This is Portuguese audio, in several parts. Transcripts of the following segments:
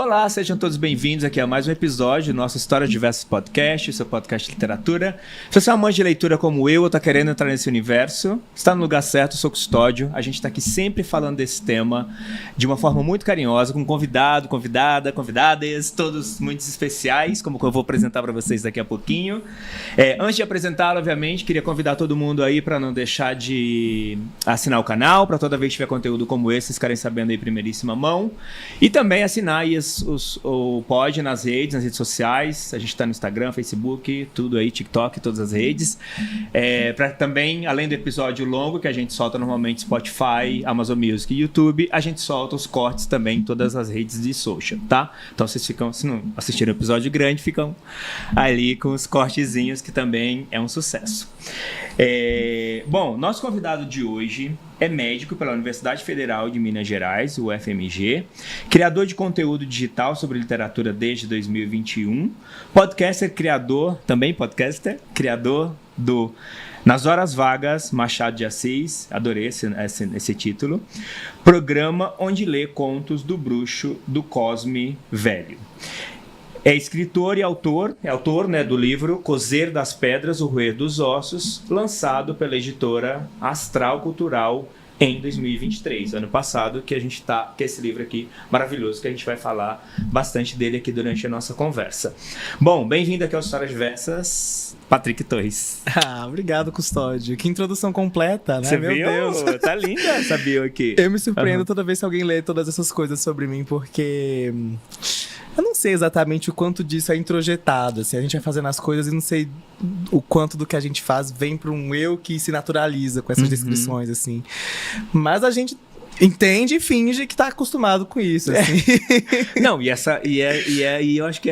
Olá, sejam todos bem-vindos aqui a mais um episódio do nosso Histórias Diversas Podcast, seu podcast de literatura. Se você é um amante de leitura como eu tá querendo entrar nesse universo, está no lugar certo, eu sou Custódio. A gente está aqui sempre falando desse tema de uma forma muito carinhosa, com convidado, convidada, convidadas, todos muito especiais, como que eu vou apresentar para vocês daqui a pouquinho. Antes de apresentá-lo, obviamente, queria convidar todo mundo aí para não deixar de assinar o canal, para toda vez que tiver conteúdo como esse, vocês ficarem sabendo aí em primeiríssima mão. E também assinar aí o pod nas redes sociais. A gente está no Instagram, Facebook, tudo aí, TikTok, todas as redes. Para também, além do episódio longo que a gente solta normalmente Spotify, Amazon Music e YouTube, a gente solta os cortes também em todas as redes de social, tá? Então vocês ficam, se não assistirem o episódio grande, ficam ali com os cortezinhos, que também é um sucesso. Bom, nosso convidado de hoje é médico pela Universidade Federal de Minas Gerais, o UFMG, criador de conteúdo digital sobre literatura desde 2021, criador do Nas Horas Vagas, Machado de Assis, adorei esse título, programa onde lê contos do bruxo do Cosme Velho. É escritor e autor do livro Cozer das Pedras, o Roer dos Ossos, lançado pela editora Astral Cultural em 2023, ano passado, que é esse livro aqui maravilhoso, que a gente vai falar bastante dele aqui durante a nossa conversa. Bom, bem-vindo aqui ao Histórias Diversas, Patrick Torres. Obrigado, Custódio. Que introdução completa, né? Você Meu viu? Deus. Tá linda essa bio aqui. Eu me surpreendo toda vez que alguém lê todas essas coisas sobre mim, porque eu não sei exatamente o quanto disso é introjetado, assim, a gente vai fazendo as coisas e não sei o quanto do que a gente faz vem para um eu que se naturaliza com essas descrições, assim. Mas a gente entende e finge que tá acostumado com isso, assim. Não, e eu acho que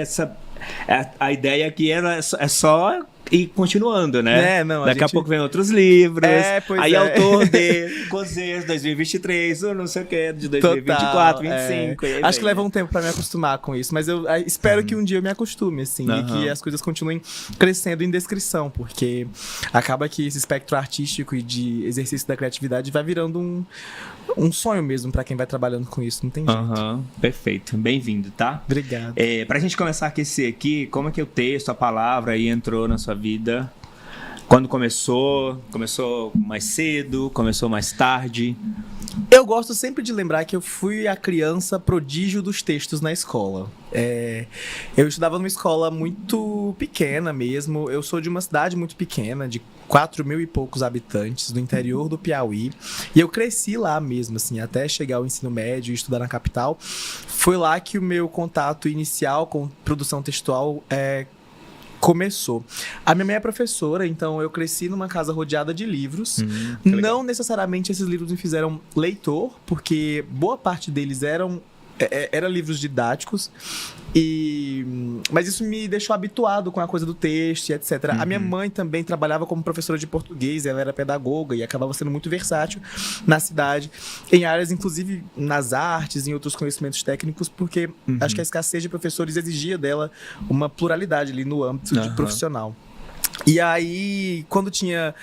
a ideia aqui é só ir continuando, né? Daqui a pouco vem outros livros. Autor de Cozer 2023, ou não sei o que, de 2024, 2025. Acho que leva um tempo pra me acostumar com isso, mas eu espero que um dia eu me acostume, assim, e que as coisas continuem crescendo em descrição, porque acaba que esse espectro artístico e de exercício da criatividade vai virando um sonho mesmo pra quem vai trabalhando com isso, não tem jeito. Perfeito, bem-vindo, tá? Obrigado. Pra gente começar a aquecer aqui, como é que o texto, a palavra aí entrou na sua vida? Quando começou? Começou mais cedo? Começou mais tarde? Eu gosto sempre de lembrar que eu fui a criança prodígio dos textos na escola. Eu estudava numa escola muito pequena mesmo. Eu sou de uma cidade muito pequena, de 4.000 e poucos habitantes, do interior do Piauí. E eu cresci lá mesmo, assim, até chegar ao ensino médio e estudar na capital. Foi lá que o meu contato inicial com produção textual começou. A minha mãe é professora, então eu cresci numa casa rodeada de livros. Não necessariamente esses livros me fizeram leitor, porque boa parte deles eram livros didáticos, mas isso me deixou habituado com a coisa do texto e etc. A minha mãe também trabalhava como professora de português, ela era pedagoga e acabava sendo muito versátil na cidade, em áreas inclusive nas artes, em outros conhecimentos técnicos, porque acho que a escassez de professores exigia dela uma pluralidade ali no âmbito de profissional. E aí, quando tinha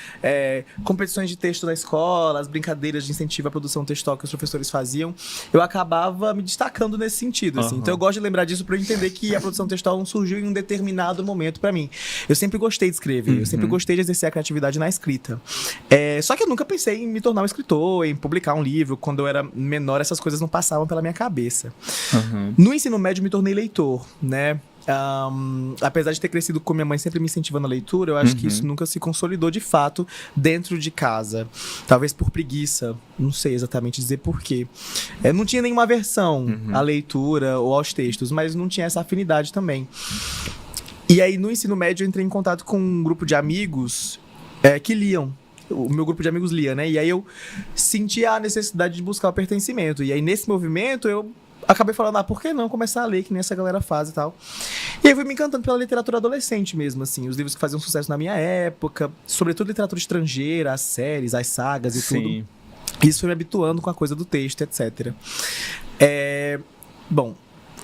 competições de texto na escola, as brincadeiras de incentivo à produção textual que os professores faziam, eu acabava me destacando nesse sentido, assim. Então eu gosto de lembrar disso para eu entender que a produção textual não surgiu em um determinado momento para mim. Eu sempre gostei de escrever, eu sempre gostei de exercer a criatividade na escrita. Só que eu nunca pensei em me tornar um escritor, em publicar um livro. Quando eu era menor, essas coisas não passavam pela minha cabeça. No ensino médio, me tornei leitor, né? Apesar de ter crescido com minha mãe sempre me incentivando a leitura, eu acho que isso nunca se consolidou de fato dentro de casa. Talvez por preguiça, não sei exatamente dizer porquê. Não tinha nenhuma aversão à leitura ou aos textos, mas não tinha essa afinidade também. E aí no ensino médio eu entrei em contato com um grupo de amigos que liam. O meu grupo de amigos lia, né? E aí eu senti a necessidade de buscar o pertencimento. E aí nesse movimento eu acabei falando, por que não começar a ler, que nem essa galera faz e tal. E aí fui me encantando pela literatura adolescente mesmo, assim, os livros que faziam sucesso na minha época, sobretudo literatura estrangeira, as séries, as sagas e tudo. Isso foi me habituando com a coisa do texto, etc. Bom,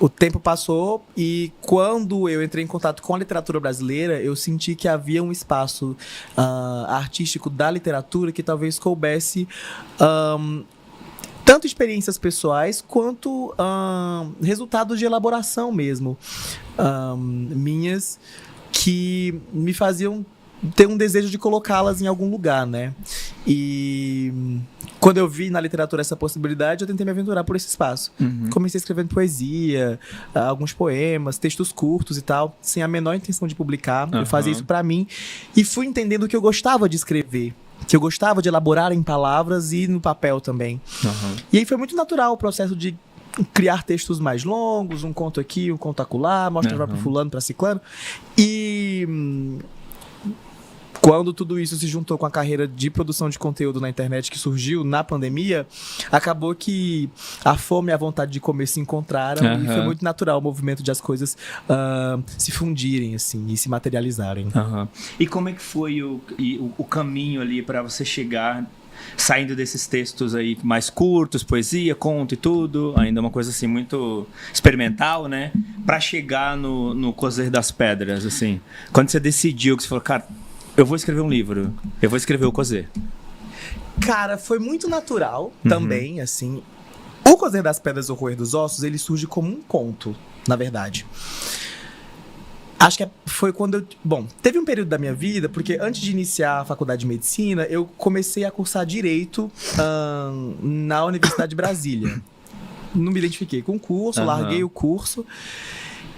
o tempo passou e quando eu entrei em contato com a literatura brasileira, eu senti que havia um espaço artístico da literatura que talvez coubesse tanto experiências pessoais quanto resultados de elaboração mesmo, minhas, que me faziam ter um desejo de colocá-las em algum lugar, né? E quando eu vi na literatura essa possibilidade, eu tentei me aventurar por esse espaço. Comecei escrevendo poesia, alguns poemas, textos curtos e tal, sem a menor intenção de publicar. Eu fazia isso pra mim e fui entendendo que eu gostava de escrever, que eu gostava de elaborar em palavras e no papel também. E aí foi muito natural o processo de criar textos mais longos, um conto aqui, um conto acolá, mostrar para fulano, para ciclano. E quando tudo isso se juntou com a carreira de produção de conteúdo na internet que surgiu na pandemia, acabou que a fome e a vontade de comer se encontraram e foi muito natural o movimento de as coisas se fundirem assim, e se materializarem. E como é que foi o caminho ali para você chegar, saindo desses textos aí mais curtos, poesia, conto e tudo, ainda uma coisa assim muito experimental, né? Para chegar no Cozer das Pedras, assim. Quando você decidiu, que você falou, cara, eu vou escrever um livro, eu vou escrever o Cozer. Cara, foi muito natural também, assim. O Cozer das Pedras, o Roer dos Ossos, ele surge como um conto, na verdade. Acho que foi quando eu... Bom, teve um período da minha vida, porque antes de iniciar a faculdade de medicina, eu comecei a cursar Direito na Universidade de Brasília. Não me identifiquei com o curso, larguei o curso.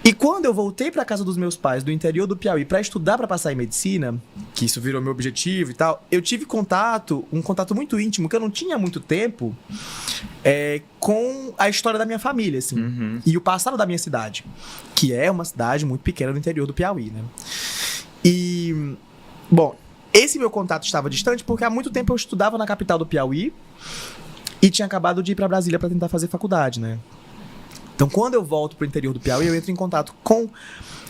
E quando eu voltei para casa dos meus pais, do interior do Piauí, para estudar para passar em medicina, que isso virou meu objetivo e tal, eu tive um contato muito íntimo, que eu não tinha muito tempo, com a história da minha família, assim, e o passado da minha cidade, que é uma cidade muito pequena no interior do Piauí, né? E, bom, esse meu contato estava distante porque há muito tempo eu estudava na capital do Piauí e tinha acabado de ir para Brasília para tentar fazer faculdade, né? Então, quando eu volto para o interior do Piauí, eu entro em contato com,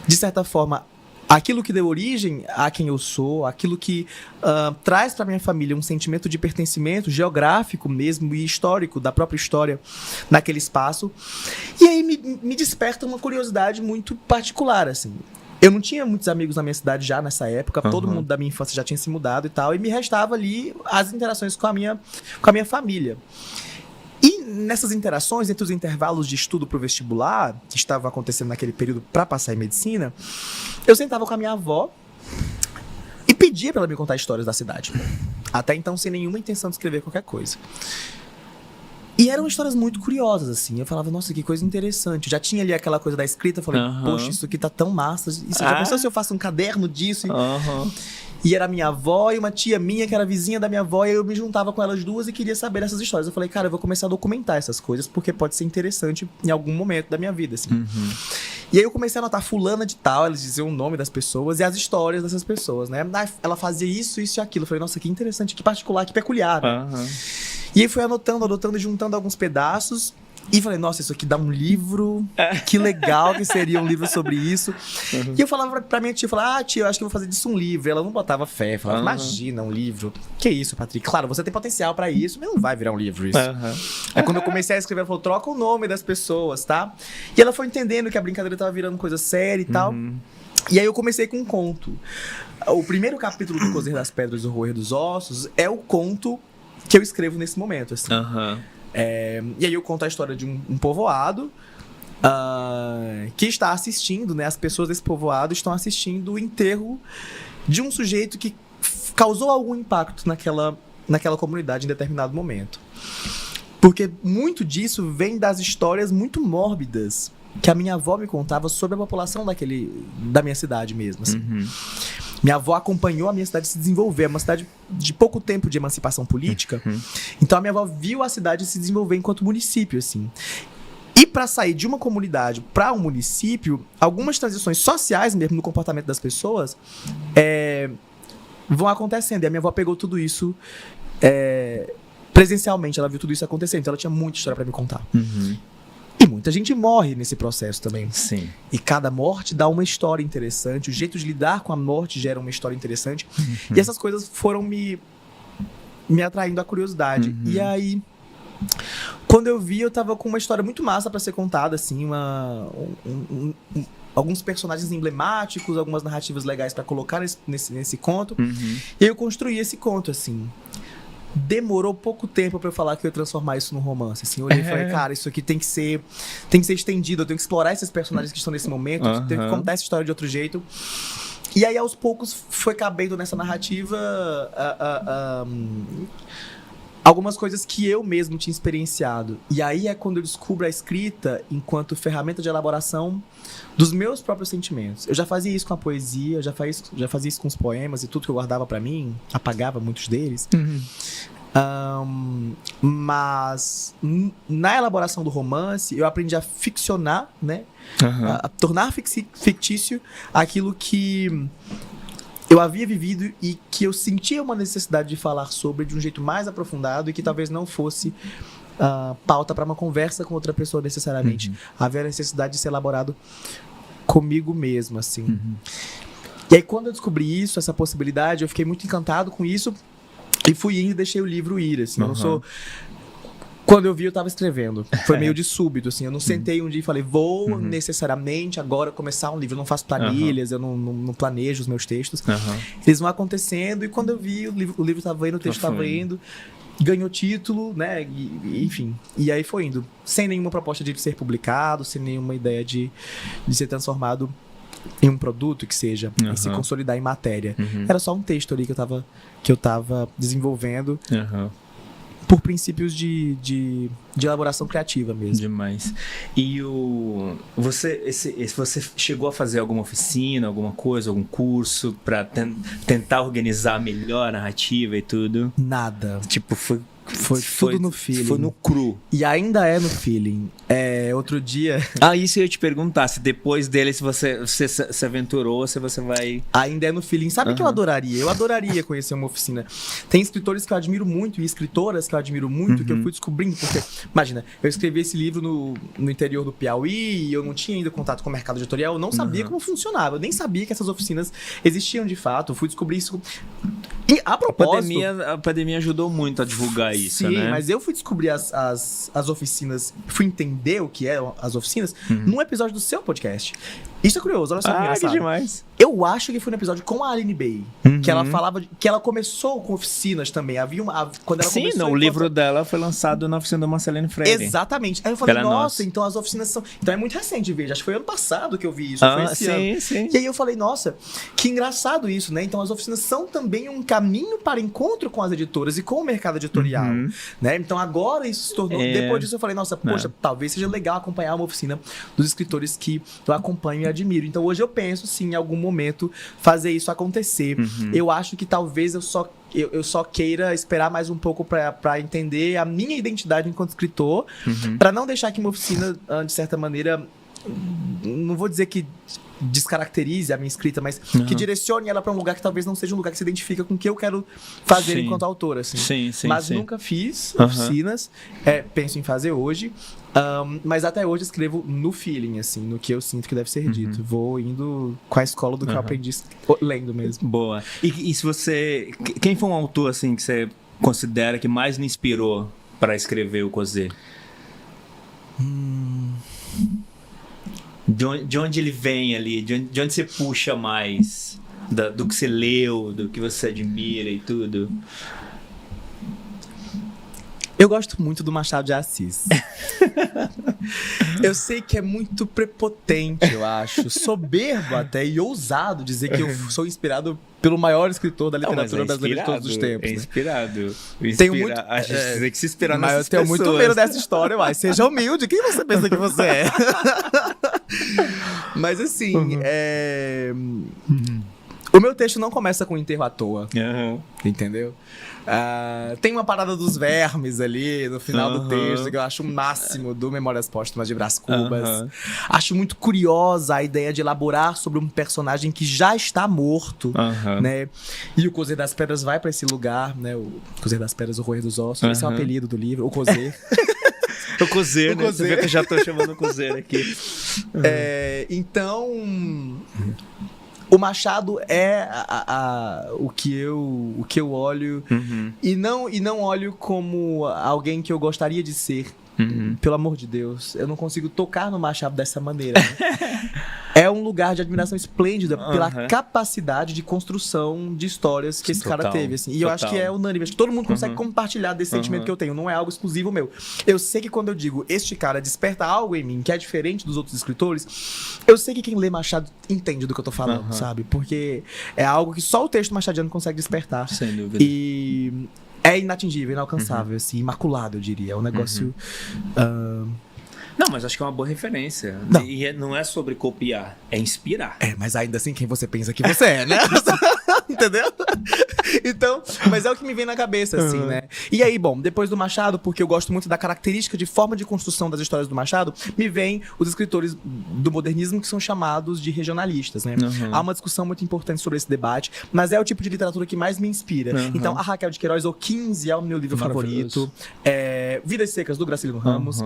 de certa forma, aquilo que deu origem a quem eu sou, aquilo que traz para minha família um sentimento de pertencimento geográfico mesmo e histórico, da própria história naquele espaço. E aí me desperta uma curiosidade muito particular, assim. Eu não tinha muitos amigos na minha cidade já nessa época, todo mundo da minha infância já tinha se mudado e tal, e me restava ali as interações com a minha família. E nessas interações, entre os intervalos de estudo para o vestibular, que estavam acontecendo naquele período para passar em medicina, eu sentava com a minha avó e pedia para ela me contar histórias da cidade. Até então, sem nenhuma intenção de escrever qualquer coisa. E eram histórias muito curiosas, assim. Eu falava, nossa, que coisa interessante. Já tinha ali aquela coisa da escrita, eu falei, poxa, isso aqui tá tão massa. Isso, já pensou se eu faço um caderno disso? E era minha avó e uma tia minha, que era vizinha da minha avó, e eu me juntava com elas duas e queria saber dessas histórias. Eu falei, cara, eu vou começar a documentar essas coisas, porque pode ser interessante em algum momento da minha vida, assim. E aí eu comecei a anotar fulana de tal, eles diziam o nome das pessoas e as histórias dessas pessoas, né? Ela fazia isso, isso e aquilo. Eu falei, nossa, que interessante, que particular, que peculiar. E aí fui anotando e juntando alguns pedaços. E falei, nossa, isso aqui dá um livro, que legal que seria um livro sobre isso. E eu falava pra minha tia, tia, eu acho que eu vou fazer disso um livro. Ela não botava fé, falava, imagina um livro. Que isso, Patrick? Claro, você tem potencial pra isso, mas não vai virar um livro isso. Aí quando eu comecei a escrever, ela falou, troca o nome das pessoas, tá? E ela foi entendendo que a brincadeira tava virando coisa séria e tal. E aí eu comecei com um conto. O primeiro capítulo do Cozer das Pedras e o Roer dos Ossos é o conto que eu escrevo nesse momento, assim. E aí eu conto a história de um povoado que está assistindo, né? As pessoas desse povoado estão assistindo o enterro de um sujeito que causou algum impacto naquela comunidade em determinado momento. Porque muito disso vem das histórias muito mórbidas que a minha avó me contava sobre a população da minha cidade mesmo, assim. Minha avó acompanhou a minha cidade se desenvolver. É uma cidade de pouco tempo de emancipação política. Então a minha avó viu a cidade se desenvolver enquanto município, assim. E para sair de uma comunidade para um município, algumas transições sociais mesmo no comportamento das pessoas vão acontecendo. E a minha avó pegou tudo isso presencialmente. Ela viu tudo isso acontecendo. Então ela tinha muita história para me contar. E muita gente morre nesse processo também. Sim. E cada morte dá uma história interessante. O jeito de lidar com a morte gera uma história interessante. E essas coisas foram me atraindo a curiosidade. E aí, quando eu vi, eu tava com uma história muito massa pra ser contada, assim, alguns personagens emblemáticos, algumas narrativas legais pra colocar nesse conto. E aí eu construí esse conto, assim. demorou pouco tempo pra eu falar que eu ia transformar isso num romance, assim. Eu olhei e falei, cara, isso aqui tem que ser estendido, eu tenho que explorar esses personagens que estão nesse momento, eu tenho que contar essa história de outro jeito. E aí, aos poucos, foi cabendo nessa narrativa algumas coisas que eu mesmo tinha experienciado. E aí é quando eu descubro a escrita enquanto ferramenta de elaboração dos meus próprios sentimentos. Eu já fazia isso com a poesia, já fazia isso com os poemas e tudo que eu guardava pra mim, apagava muitos deles. Mas na elaboração do romance, eu aprendi a ficcionar, né? A tornar fictício aquilo que eu havia vivido e que eu sentia uma necessidade de falar sobre de um jeito mais aprofundado e que talvez não fosse pauta para uma conversa com outra pessoa necessariamente. Havia a necessidade de ser elaborado comigo mesmo, assim. E aí, quando eu descobri isso, essa possibilidade, eu fiquei muito encantado com isso e fui indo e deixei o livro ir, assim. Eu não sou... Quando eu vi, eu tava escrevendo. Foi meio de súbito, assim. Eu não sentei um dia e falei, vou necessariamente agora começar um livro. Eu não faço planilhas, eu não planejo os meus textos. Eles vão acontecendo e quando eu vi, o livro tava indo, o texto tava indo. Ganhou título, né? Enfim. E aí foi indo. Sem nenhuma proposta de ser publicado, sem nenhuma ideia de ser transformado em um produto que seja, e se consolidar em matéria. Era só um texto ali que eu tava desenvolvendo. Por princípios de elaboração criativa mesmo. Demais. E você chegou a fazer alguma oficina, alguma coisa, algum curso pra tentar organizar melhor a narrativa e tudo? Nada. Tipo, foi tudo no feeling. Foi no cru. E ainda é no feeling. Outro dia... Isso eu ia te perguntar, se depois dele, se você se aventurou, se você vai... Ainda é no feeling. Sabe o que eu adoraria? Eu adoraria conhecer uma oficina. Tem escritores que eu admiro muito e escritoras que eu admiro muito, que eu fui descobrindo, porque... Imagina, eu escrevi esse livro no interior do Piauí e eu não tinha ainda contato com o mercado editorial, eu não sabia como funcionava, eu nem sabia que essas oficinas existiam de fato, eu fui descobrir isso... E a propósito... A pandemia ajudou muito a divulgar isso, né? Sim, mas eu fui descobrir as oficinas, fui entender o que eram as oficinas num episódio do seu podcast. Isso é curioso, olha só que engraçado. Que demais. Eu acho que foi no episódio com a Aline Bay, que ela falava que ela começou com oficinas também. Havia quando ela começou, o livro dela foi lançado na oficina do Marcelino Freire. Exatamente. Aí eu falei, nossa, então as oficinas são... Então é muito recente, veja. Acho que foi ano passado que eu vi isso, foi esse ano. Sim. E aí eu falei, nossa, que engraçado isso, né? Então as oficinas são também um caminho para encontro com as editoras e com o mercado editorial, né? Então agora isso se tornou... Depois disso eu falei, nossa, poxa, talvez seja legal acompanhar uma oficina dos escritores que eu acompanho e admiro. Então hoje eu penso, sim, em algum momento fazer isso acontecer. Eu acho que talvez eu só queira esperar mais um pouco para entender a minha identidade enquanto escritor, para não deixar que uma oficina, de certa maneira, não vou dizer que descaracterize a minha escrita, mas que direcione ela para um lugar que talvez não seja um lugar que se identifica com o que eu quero fazer enquanto autor, assim. Mas nunca fiz oficinas, penso em fazer hoje, mas até hoje escrevo no feeling, assim, no que eu sinto que deve ser dito. Vou indo com a escola do que eu aprendi lendo mesmo. Boa. E se você... Quem foi um autor, assim, que você considera que mais me inspirou para escrever o Cosê? De onde ele vem ali? De onde você puxa mais? Do que você leu, do que você admira e tudo? Eu gosto muito do Machado de Assis. Eu sei que é muito prepotente, eu acho. Soberbo até e ousado dizer que eu sou inspirado pelo maior escritor da literatura brasileira de todos os tempos. É inspirado. Tenho muito, a gente tem que se inspirar mas nessas eu tenho pessoas. muito medo dessa história, eu acho. Seja humilde. Quem você pensa que você é? Mas assim, o meu texto não começa com enterro à toa. Entendeu? Tem uma parada dos vermes ali no final do texto que eu acho o máximo do Memórias Póstumas de Brás Cubas. Acho muito curiosa a ideia de elaborar sobre um personagem que já está morto, né? E o Cozer das Pedras vai pra esse lugar, né? O Cozer das Pedras, o Roer dos Ossos. Esse é o apelido do livro, o Cozer. O Cozer, né? Você vê que eu já tô chamando o Cozer aqui. Então... O Machado é o que eu olho e não olho como alguém que eu gostaria de ser pelo amor de Deus, eu não consigo tocar no Machado dessa maneira. Né? É um lugar de admiração esplêndida pela capacidade de construção de histórias que esse cara teve. Assim. E eu acho que é unânime. Acho que todo mundo consegue compartilhar desse sentimento que eu tenho. Não é algo exclusivo meu. Eu sei que quando eu digo este cara desperta algo em mim que é diferente dos outros escritores, eu sei que quem lê Machado entende do que eu tô falando, sabe? Porque é algo que só o texto machadiano consegue despertar. Sem dúvida. E é inatingível, inalcançável, assim, imaculado, eu diria. É um negócio... Não, mas acho que é uma boa referência. Não. E não é sobre copiar, é inspirar. Mas ainda assim, quem você pensa que você é, né? Entendeu? Então, mas é o que me vem na cabeça, assim, né? E aí, bom, depois do Machado, porque eu gosto muito da característica de forma de construção das histórias do Machado, me vem os escritores do modernismo que são chamados de regionalistas, né? Há uma discussão muito importante sobre esse debate, mas é o tipo de literatura que mais me inspira. Então, a Raquel de Queiroz, O 15 é o meu livro favorito. Vidas Secas, do Graciliano Ramos.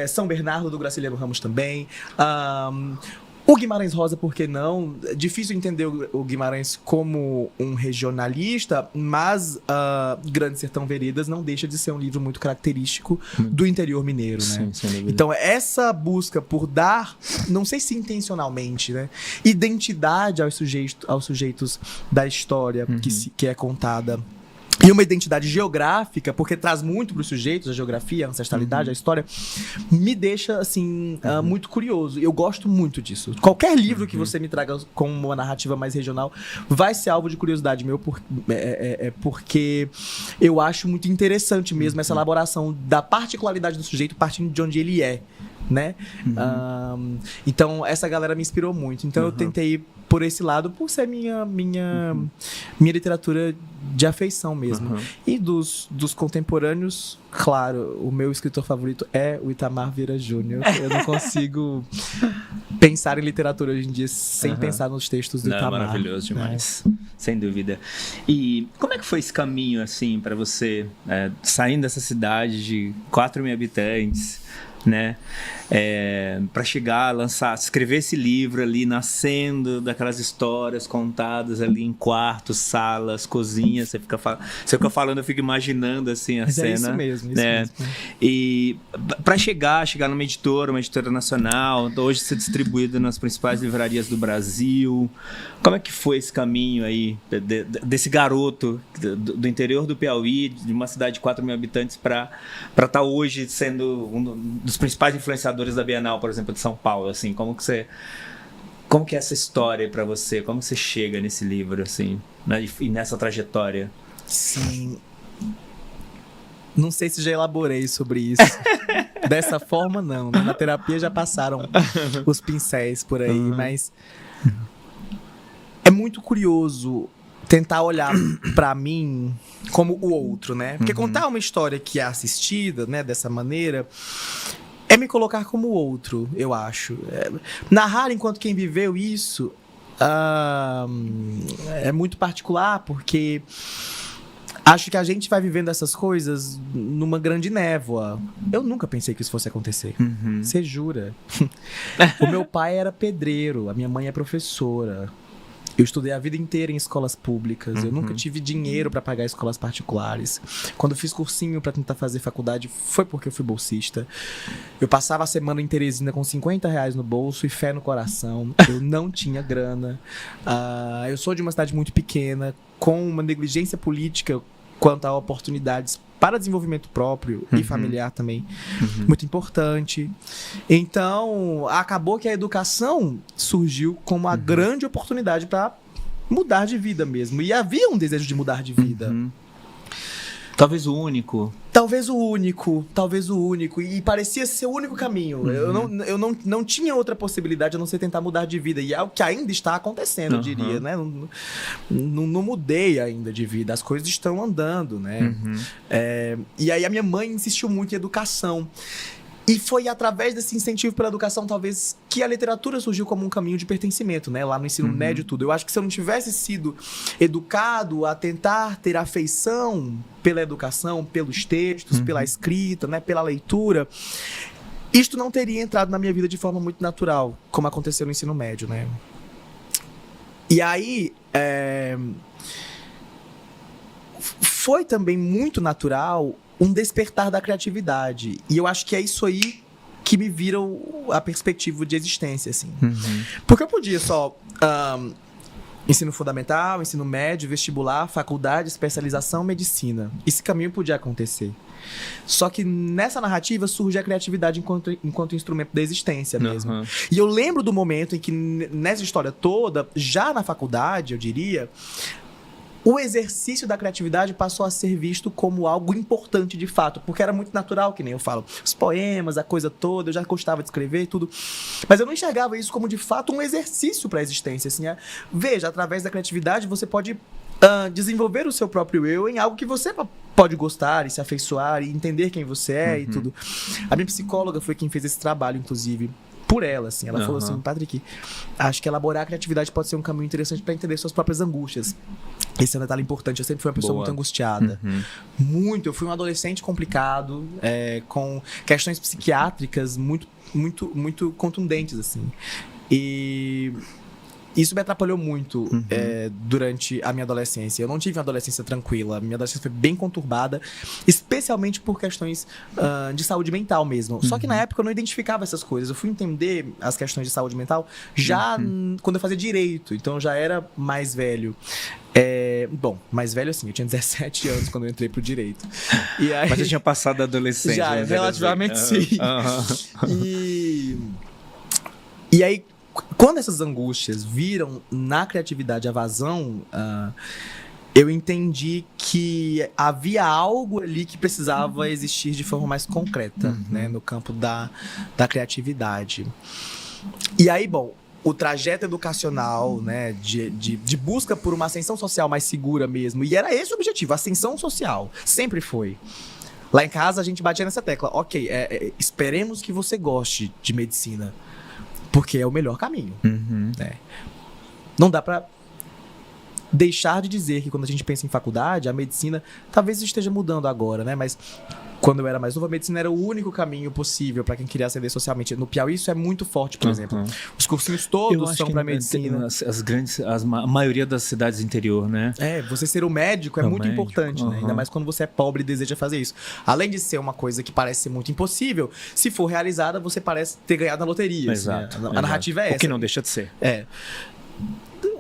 São Bernardo, do Graciliano Ramos também. O Guimarães Rosa, por que não? É difícil entender o Guimarães como um regionalista, mas Grande Sertão Veredas não deixa de ser um livro muito característico do interior mineiro, né? Sim, então, essa busca por dar, não sei se intencionalmente, né, identidade aos sujeitos da história que é contada, e uma identidade geográfica, porque traz muito para os sujeitos, a geografia, a ancestralidade, a história, me deixa, assim, muito curioso. Eu gosto muito disso. Qualquer livro que você me traga com uma narrativa mais regional vai ser alvo de curiosidade meu, porque eu acho muito interessante mesmo essa elaboração da particularidade do sujeito partindo de onde ele é, né? Então, essa galera me inspirou muito. Então, eu tentei ir por esse lado, por ser minha literatura de afeição mesmo. E dos contemporâneos, claro, o meu escritor favorito é o Itamar Vieira Júnior. Eu não consigo pensar em literatura hoje em dia sem pensar nos textos do Itamar. Maravilhoso demais, sem dúvida. E como é que foi esse caminho, assim, para você, saindo dessa cidade de 4.000 habitantes, né, para chegar a lançar, escrever esse livro ali, nascendo daquelas histórias contadas ali em quartos, salas, cozinhas, você fica falando, eu fico imaginando assim a cena. É isso mesmo, né? E para chegar numa editora nacional, hoje ser distribuído nas principais livrarias do Brasil, como é que foi esse caminho aí desse garoto do interior do Piauí, de uma cidade de 4.000 habitantes, para estar hoje sendo um dos principais influenciadores da Bienal, por exemplo, de São Paulo, assim, como que é essa história para você? Como você chega nesse livro, assim, né? E nessa trajetória? Sim. Não sei se já elaborei sobre isso. Dessa forma, não. Né? Na terapia já passaram os pincéis por aí, mas é muito curioso tentar olhar pra mim como o outro, né? Porque contar uma história que é assistida, né, dessa maneira, é me colocar como o outro, eu acho. Narrar enquanto quem viveu isso é muito particular, porque acho que a gente vai vivendo essas coisas numa grande névoa. Eu nunca pensei que isso fosse acontecer. Você jura? O meu pai era pedreiro, a minha mãe é professora. Eu estudei a vida inteira em escolas públicas. Eu nunca tive dinheiro para pagar escolas particulares. Quando fiz cursinho para tentar fazer faculdade, foi porque eu fui bolsista. Eu passava a semana em Teresina com R$50 no bolso e fé no coração. Eu não tinha grana. Eu sou de uma cidade muito pequena, com uma negligência política quanto a oportunidades para desenvolvimento próprio e familiar também, muito importante. Então, acabou que a educação surgiu como uma grande oportunidade para mudar de vida mesmo. E havia um desejo de mudar de vida. Talvez o único. Talvez o único. E parecia ser o único caminho. Eu não tinha outra possibilidade a não ser tentar mudar de vida. E é o que ainda está acontecendo, eu diria, né? Não mudei ainda de vida. As coisas estão andando, né? E aí a minha mãe insistiu muito em educação. E foi através desse incentivo pela educação, talvez, que a literatura surgiu como um caminho de pertencimento, né? Lá no ensino médio e tudo. Eu acho que se eu não tivesse sido educado a tentar ter afeição pela educação, pelos textos, pela escrita, né? Pela leitura, isto não teria entrado na minha vida de forma muito natural, como aconteceu no ensino médio, né? E aí, foi também muito natural um despertar da criatividade. E eu acho que é isso aí que me vira a perspectiva de existência, assim. Porque eu podia só... ensino fundamental, ensino médio, vestibular, faculdade, especialização, medicina. Esse caminho podia acontecer. Só que nessa narrativa surge a criatividade enquanto instrumento da existência mesmo. E eu lembro do momento em que, nessa história toda, já na faculdade, eu diria, o exercício da criatividade passou a ser visto como algo importante de fato, porque era muito natural, que nem eu falo, os poemas, a coisa toda, eu já gostava de escrever e tudo, mas eu não enxergava isso como de fato um exercício para a existência, assim, veja, através da criatividade você pode desenvolver o seu próprio eu em algo que você pode gostar e se afeiçoar e entender quem você é e tudo. A minha psicóloga foi quem fez esse trabalho, inclusive, por ela, assim, ela falou assim, Patrick, acho que elaborar a criatividade pode ser um caminho interessante para entender suas próprias angústias. Esse é um detalhe importante, eu sempre fui uma pessoa muito angustiada. Muito, eu fui um adolescente complicado, com questões psiquiátricas muito contundentes, assim. E isso me atrapalhou muito durante a minha adolescência. Eu não tive uma adolescência tranquila. Minha adolescência foi bem conturbada, especialmente por questões de saúde mental mesmo. Só que na época eu não identificava essas coisas. Eu fui entender as questões de saúde mental já quando eu fazia direito. Então eu já era mais velho. Bom, mais velho assim, eu tinha 17 anos quando eu entrei pro direito. E aí, mas eu tinha passado da adolescência. Já, relativamente sim. E aí, quando essas angústias viram na criatividade a vazão, eu entendi que havia algo ali que precisava existir de forma mais concreta, né, no campo da criatividade. E aí, bom, o trajeto educacional, né, de busca por uma ascensão social mais segura mesmo, e era esse o objetivo, ascensão social, sempre foi. Lá em casa a gente batia nessa tecla, ok, esperemos que você goste de medicina, porque é o melhor caminho. Né? Não dá pra deixar de dizer que quando a gente pensa em faculdade, a medicina talvez esteja mudando agora, né? Mas quando eu era mais novo, a medicina era o único caminho possível para quem queria ascender socialmente. No Piauí isso é muito forte, por exemplo. Os cursinhos todos são para medicina. A maioria das cidades interior, né? Você ser um médico é muito importante, né? Ainda mais quando você é pobre e deseja fazer isso. Além de ser uma coisa que parece ser muito impossível, se for realizada, você parece ter ganhado na loteria. Exato. Assim, a narrativa é essa. O que não deixa de ser.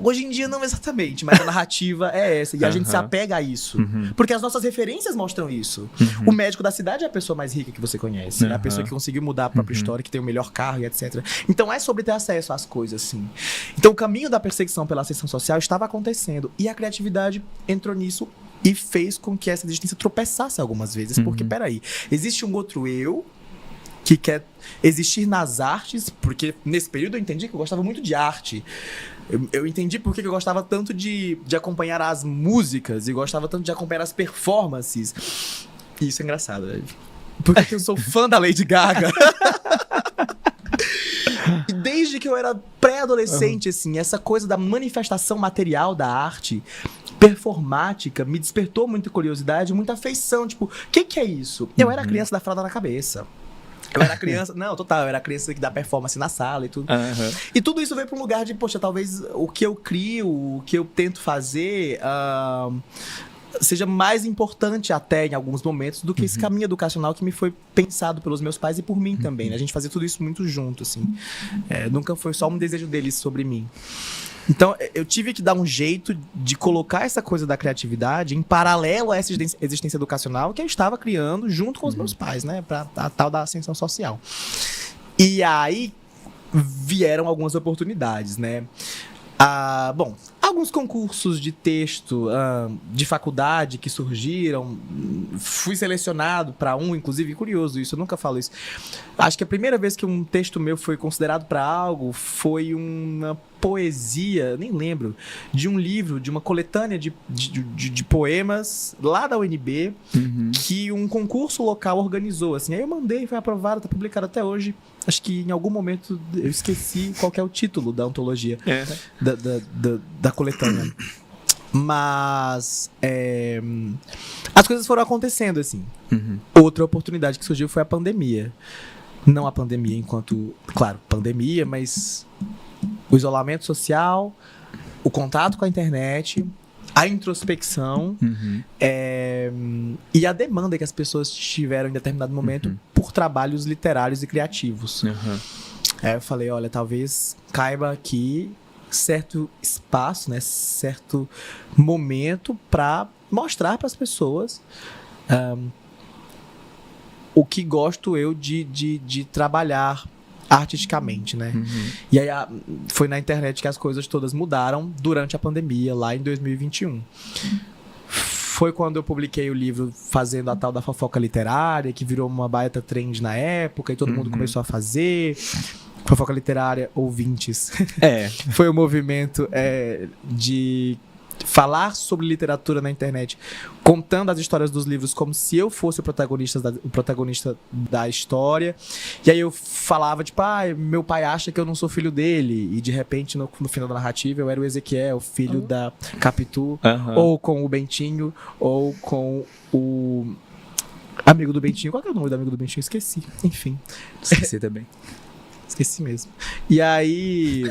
Hoje em dia não exatamente, mas a narrativa é essa. E a gente se apega a isso. Porque as nossas referências mostram isso. O médico da cidade é a pessoa mais rica que você conhece. É a pessoa que conseguiu mudar a própria história, que tem o melhor carro e etc. Então é sobre ter acesso às coisas, assim. Então o caminho da perseguição pela ascensão social estava acontecendo. E a criatividade entrou nisso e fez com que essa existência tropeçasse algumas vezes. Porque, peraí, existe um outro eu que quer existir nas artes, porque nesse período eu entendi que eu gostava muito de arte. Eu entendi porque eu gostava tanto de acompanhar as músicas e gostava tanto de acompanhar as performances. E isso é engraçado, né? Porque eu sou fã da Lady Gaga. E desde que eu era pré-adolescente, assim, essa coisa da manifestação material da arte performática me despertou muita curiosidade, muita afeição. Tipo, o que é isso? Eu era criança da fralda na cabeça. Eu era criança... Não, total. Eu era criança que dá performance na sala e tudo. E tudo isso veio para um lugar de... Poxa, talvez o que eu crio, o que eu tento fazer... seja mais importante até em alguns momentos do que esse caminho educacional que me foi pensado pelos meus pais e por mim também. Né? A gente fazia tudo isso muito junto, assim. Nunca foi só um desejo deles sobre mim. Então, eu tive que dar um jeito de colocar essa coisa da criatividade em paralelo a essa existência educacional que eu estava criando junto com os meus pais, né? Para a tal da ascensão social. E aí vieram algumas oportunidades, né? Bom, alguns concursos de texto de faculdade que surgiram. Fui selecionado para um, inclusive, curioso isso, eu nunca falo isso. Acho que a primeira vez que um texto meu foi considerado para algo foi uma poesia, nem lembro, de um livro, de uma coletânea de poemas lá da UNB, que um concurso local organizou. Assim. Aí eu mandei, foi aprovado, está publicado até hoje. Acho que em algum momento eu esqueci qual que é o título da antologia, da coletânea. Mas as coisas foram acontecendo, assim. Outra oportunidade que surgiu foi a pandemia. Não a pandemia enquanto... Claro, pandemia, mas o isolamento social, o contato com a internet, a introspecção e a demanda que as pessoas tiveram em determinado momento por trabalhos literários e criativos. Aí eu falei, olha, talvez caiba aqui certo espaço, né, certo momento para mostrar para as pessoas o que gosto eu de trabalhar artisticamente, né? E aí foi na internet que as coisas todas mudaram durante a pandemia, lá em 2021. Foi quando eu publiquei o livro fazendo a tal da fofoca literária, que virou uma baita trend na época, e todo mundo começou a fazer. Fofoca literária, ouvintes. Foi um movimento de falar sobre literatura na internet, contando as histórias dos livros como se eu fosse o protagonista da história. E aí eu falava, tipo, meu pai acha que eu não sou filho dele. E de repente, no final da narrativa, eu era o Ezequiel, filho da Capitu, ou com o Bentinho, ou com o amigo do Bentinho. Qual que é o nome do amigo do Bentinho? Esqueci. Enfim. Esqueci também. Esqueci mesmo. E aí...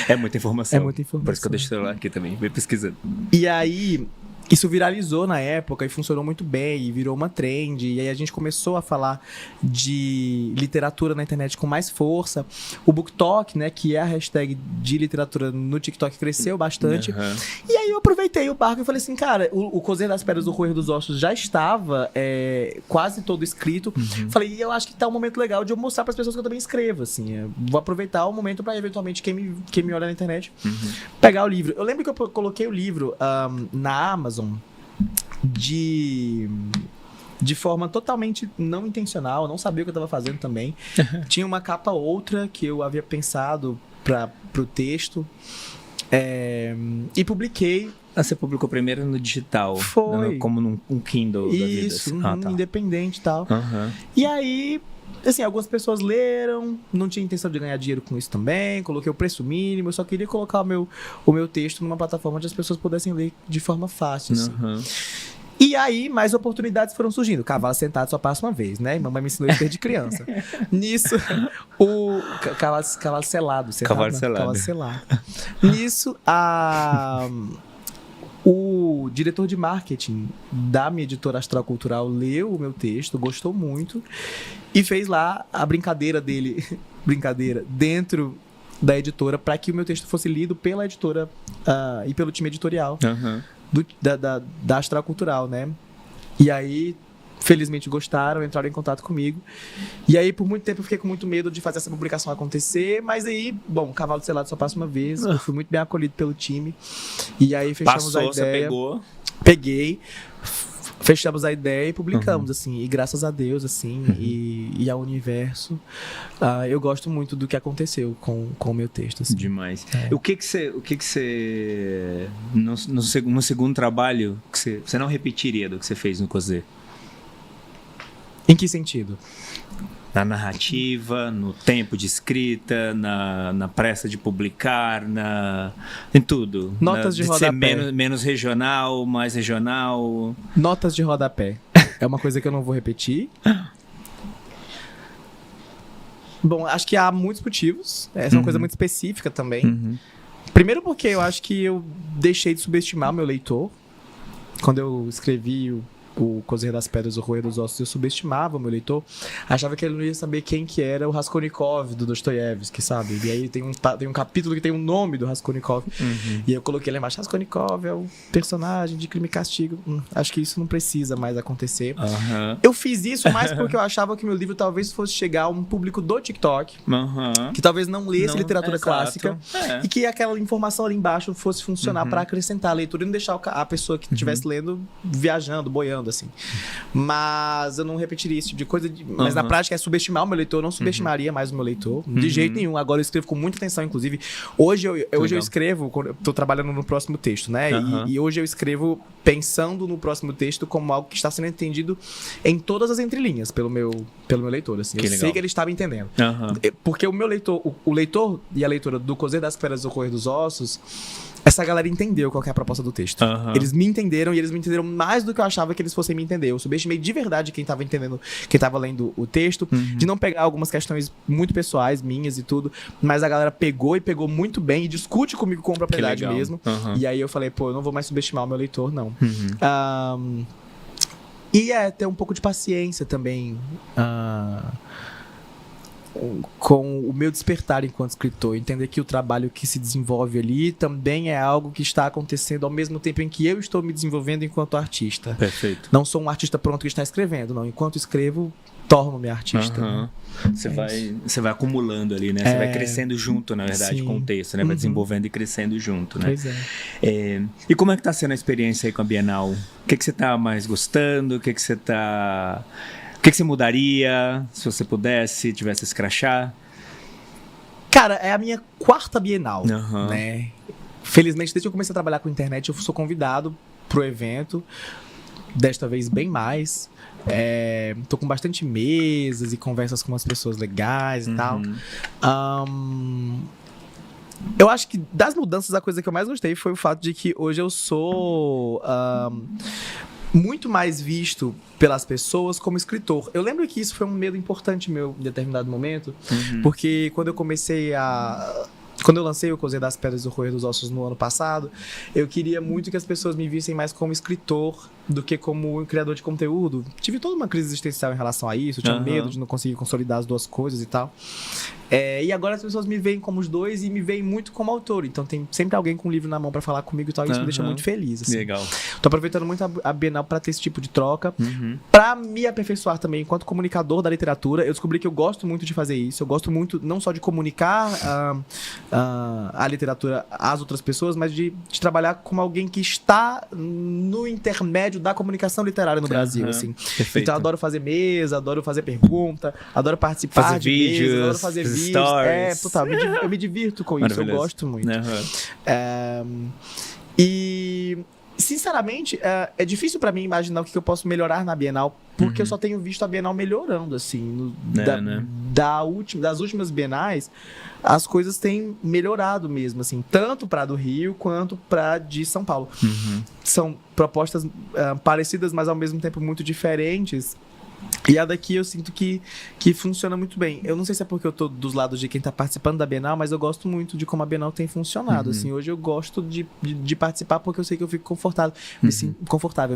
É muita informação. É muita informação. Por isso que eu deixo o celular aqui também, vem pesquisando. E aí, isso viralizou na época e funcionou muito bem, e virou uma trend. E aí a gente começou a falar de literatura na internet com mais força. O BookTok, né, que é a hashtag de literatura no TikTok, cresceu bastante. E aí eu aproveitei o barco e falei assim, cara, o Cozer das Pedras do Roer dos Ossos já estava quase todo escrito. Falei, eu acho que tá um momento legal de eu mostrar para as pessoas que eu também escrevo, assim. Vou aproveitar o momento para eventualmente quem me olha na internet pegar o livro. Eu lembro que eu coloquei o livro na Amazon de forma totalmente não intencional, eu não sabia o que eu estava fazendo também. Tinha uma capa outra que eu havia pensado para o texto e publiquei. Você publicou primeiro no digital? Foi. Como num Kindle da vida? Isso, Tá. independente e tal. E aí, assim, algumas pessoas leram, não tinha intenção de ganhar dinheiro com isso também, coloquei o preço mínimo, eu só queria colocar o meu texto numa plataforma onde as pessoas pudessem ler de forma fácil, assim. E aí, mais oportunidades foram surgindo. Cavalo sentado só passa uma vez, né? Mamãe me ensinou isso desde criança. Nisso, o cavalo selado. Cavalo selado. Cavalo selado. Nisso, o diretor de marketing da minha editora Astral Cultural leu o meu texto, gostou muito e fez lá a brincadeira dele, dentro da editora, para que o meu texto fosse lido pela editora e pelo time editorial da Astral Cultural, né? E aí, felizmente gostaram, entraram em contato comigo. E aí, por muito tempo, eu fiquei com muito medo de fazer essa publicação acontecer. Mas aí, bom, Cavalo Selado só passa uma vez. Eu fui muito bem acolhido pelo time. E aí, fechamos a ideia. Você pegou? Peguei. Fechamos a ideia e publicamos, assim. E graças a Deus, assim, e ao universo, eu gosto muito do que aconteceu com o meu texto, assim. Demais. O que você no segundo trabalho, que você não repetiria do que você fez no Cozer? Em que sentido? Na narrativa, no tempo de escrita, na pressa de publicar, em tudo. Notas de rodapé. Ser menos regional, mais regional. Notas de rodapé. É uma coisa que eu não vou repetir. Bom, acho que há muitos motivos. Essa é uma coisa muito específica também. Primeiro porque eu acho que eu deixei de subestimar o meu leitor. Quando eu escrevi o Cozer das Pedras, o Roer dos Ossos, eu subestimava o meu leitor. Achava que ele não ia saber quem que era o Raskolnikov do Dostoiévski, sabe? E aí tem um capítulo que tem o nome do Raskolnikov. E eu coloquei lá embaixo, Raskolnikov é o personagem de Crime e Castigo. Acho que isso não precisa mais acontecer. Eu fiz isso mais porque eu achava que o meu livro talvez fosse chegar a um público do TikTok, que talvez não lesse literatura clássica, e que aquela informação ali embaixo fosse funcionar para acrescentar a leitura e não deixar a pessoa que estivesse lendo viajando, boiando, assim. Mas eu não repetiria esse tipo de coisa. Mas na prática é subestimar o meu leitor. Eu não subestimaria mais o meu leitor. De jeito nenhum. Agora eu escrevo com muita atenção, inclusive. Hoje eu escrevo, eu tô trabalhando no próximo texto, né? E hoje eu escrevo pensando no próximo texto como algo que está sendo entendido em todas as entrelinhas pelo meu leitor, assim. Eu sei que ele estava entendendo. Porque o meu leitor, o leitor e a leitora do Cozer das Pedras do Roer dos Ossos, essa galera entendeu qual que é a proposta do texto. Aham. Eles me entenderam, e eles me entenderam mais do que eu achava que eles fossem me entender. Eu subestimei de verdade quem tava entendendo, quem tava lendo o texto, de não pegar algumas questões muito pessoais, minhas e tudo, mas a galera pegou e pegou muito bem e discute comigo com propriedade legal. mesmo. Aham. E aí eu falei, pô, eu não vou mais subestimar o meu leitor, não. Uhum. E ter um pouco de paciência também com o meu despertar enquanto escritor. Entender que o trabalho que se desenvolve ali também é algo que está acontecendo ao mesmo tempo em que eu estou me desenvolvendo enquanto artista. Perfeito. Não sou um artista pronto que está escrevendo, não. Enquanto escrevo, torno-me artista. Aham. Você vai acumulando ali, né? Você vai crescendo junto, na verdade, Sim. com o texto, né? Vai desenvolvendo e crescendo junto, né? Pois é. E como é que tá sendo a experiência aí com a Bienal? O que você tá mais gostando? O que você mudaria se você pudesse, tivesse esse crachá? Cara, é a minha 4ª Bienal, Aham. né? Felizmente, desde que eu comecei a trabalhar com internet, eu sou convidado pro evento. Desta vez, bem mais. Tô com bastante mesas e conversas com umas pessoas legais e tal. Eu acho que das mudanças, a coisa que eu mais gostei foi o fato de que hoje eu sou muito mais visto pelas pessoas como escritor. Eu lembro que isso foi um medo importante meu em determinado momento, porque quando eu lancei o Cozinha das Pedras e o Roer dos Ossos no ano passado, eu queria muito que as pessoas me vissem mais como escritor do que como criador de conteúdo. Tive toda uma crise existencial em relação a isso, eu tinha medo de não conseguir consolidar as duas coisas e tal. E agora as pessoas me veem como os dois e me veem muito como autor. Então tem sempre alguém com um livro na mão pra falar comigo e tal, e isso me deixa muito feliz. Assim. Legal. Tô aproveitando muito a Bienal pra ter esse tipo de troca, pra me aperfeiçoar também enquanto comunicador da literatura. Eu descobri que eu gosto muito de fazer isso. Eu gosto muito não só de comunicar a literatura às outras pessoas, mas de trabalhar como alguém que está no intermédio da comunicação literária no Brasil, assim. Perfeito. Então eu adoro fazer mesa, adoro fazer pergunta, adoro participar Fazer de vídeos, mesa, adoro fazer vídeos. stories. Total, eu me divirto com isso, eu gosto muito. E sinceramente, é difícil pra mim imaginar o que eu posso melhorar na Bienal, porque eu só tenho visto a Bienal melhorando, assim. Das últimas Bienais, as coisas têm melhorado mesmo, assim, tanto pra do Rio quanto pra de São Paulo. São propostas parecidas, mas ao mesmo tempo muito diferentes. E a daqui eu sinto que funciona muito bem. Eu não sei se é porque eu tô dos lados de quem tá participando da Bienal, mas eu gosto muito de como a Bienal tem funcionado. Assim, hoje eu gosto de participar porque eu sei que eu fico confortável.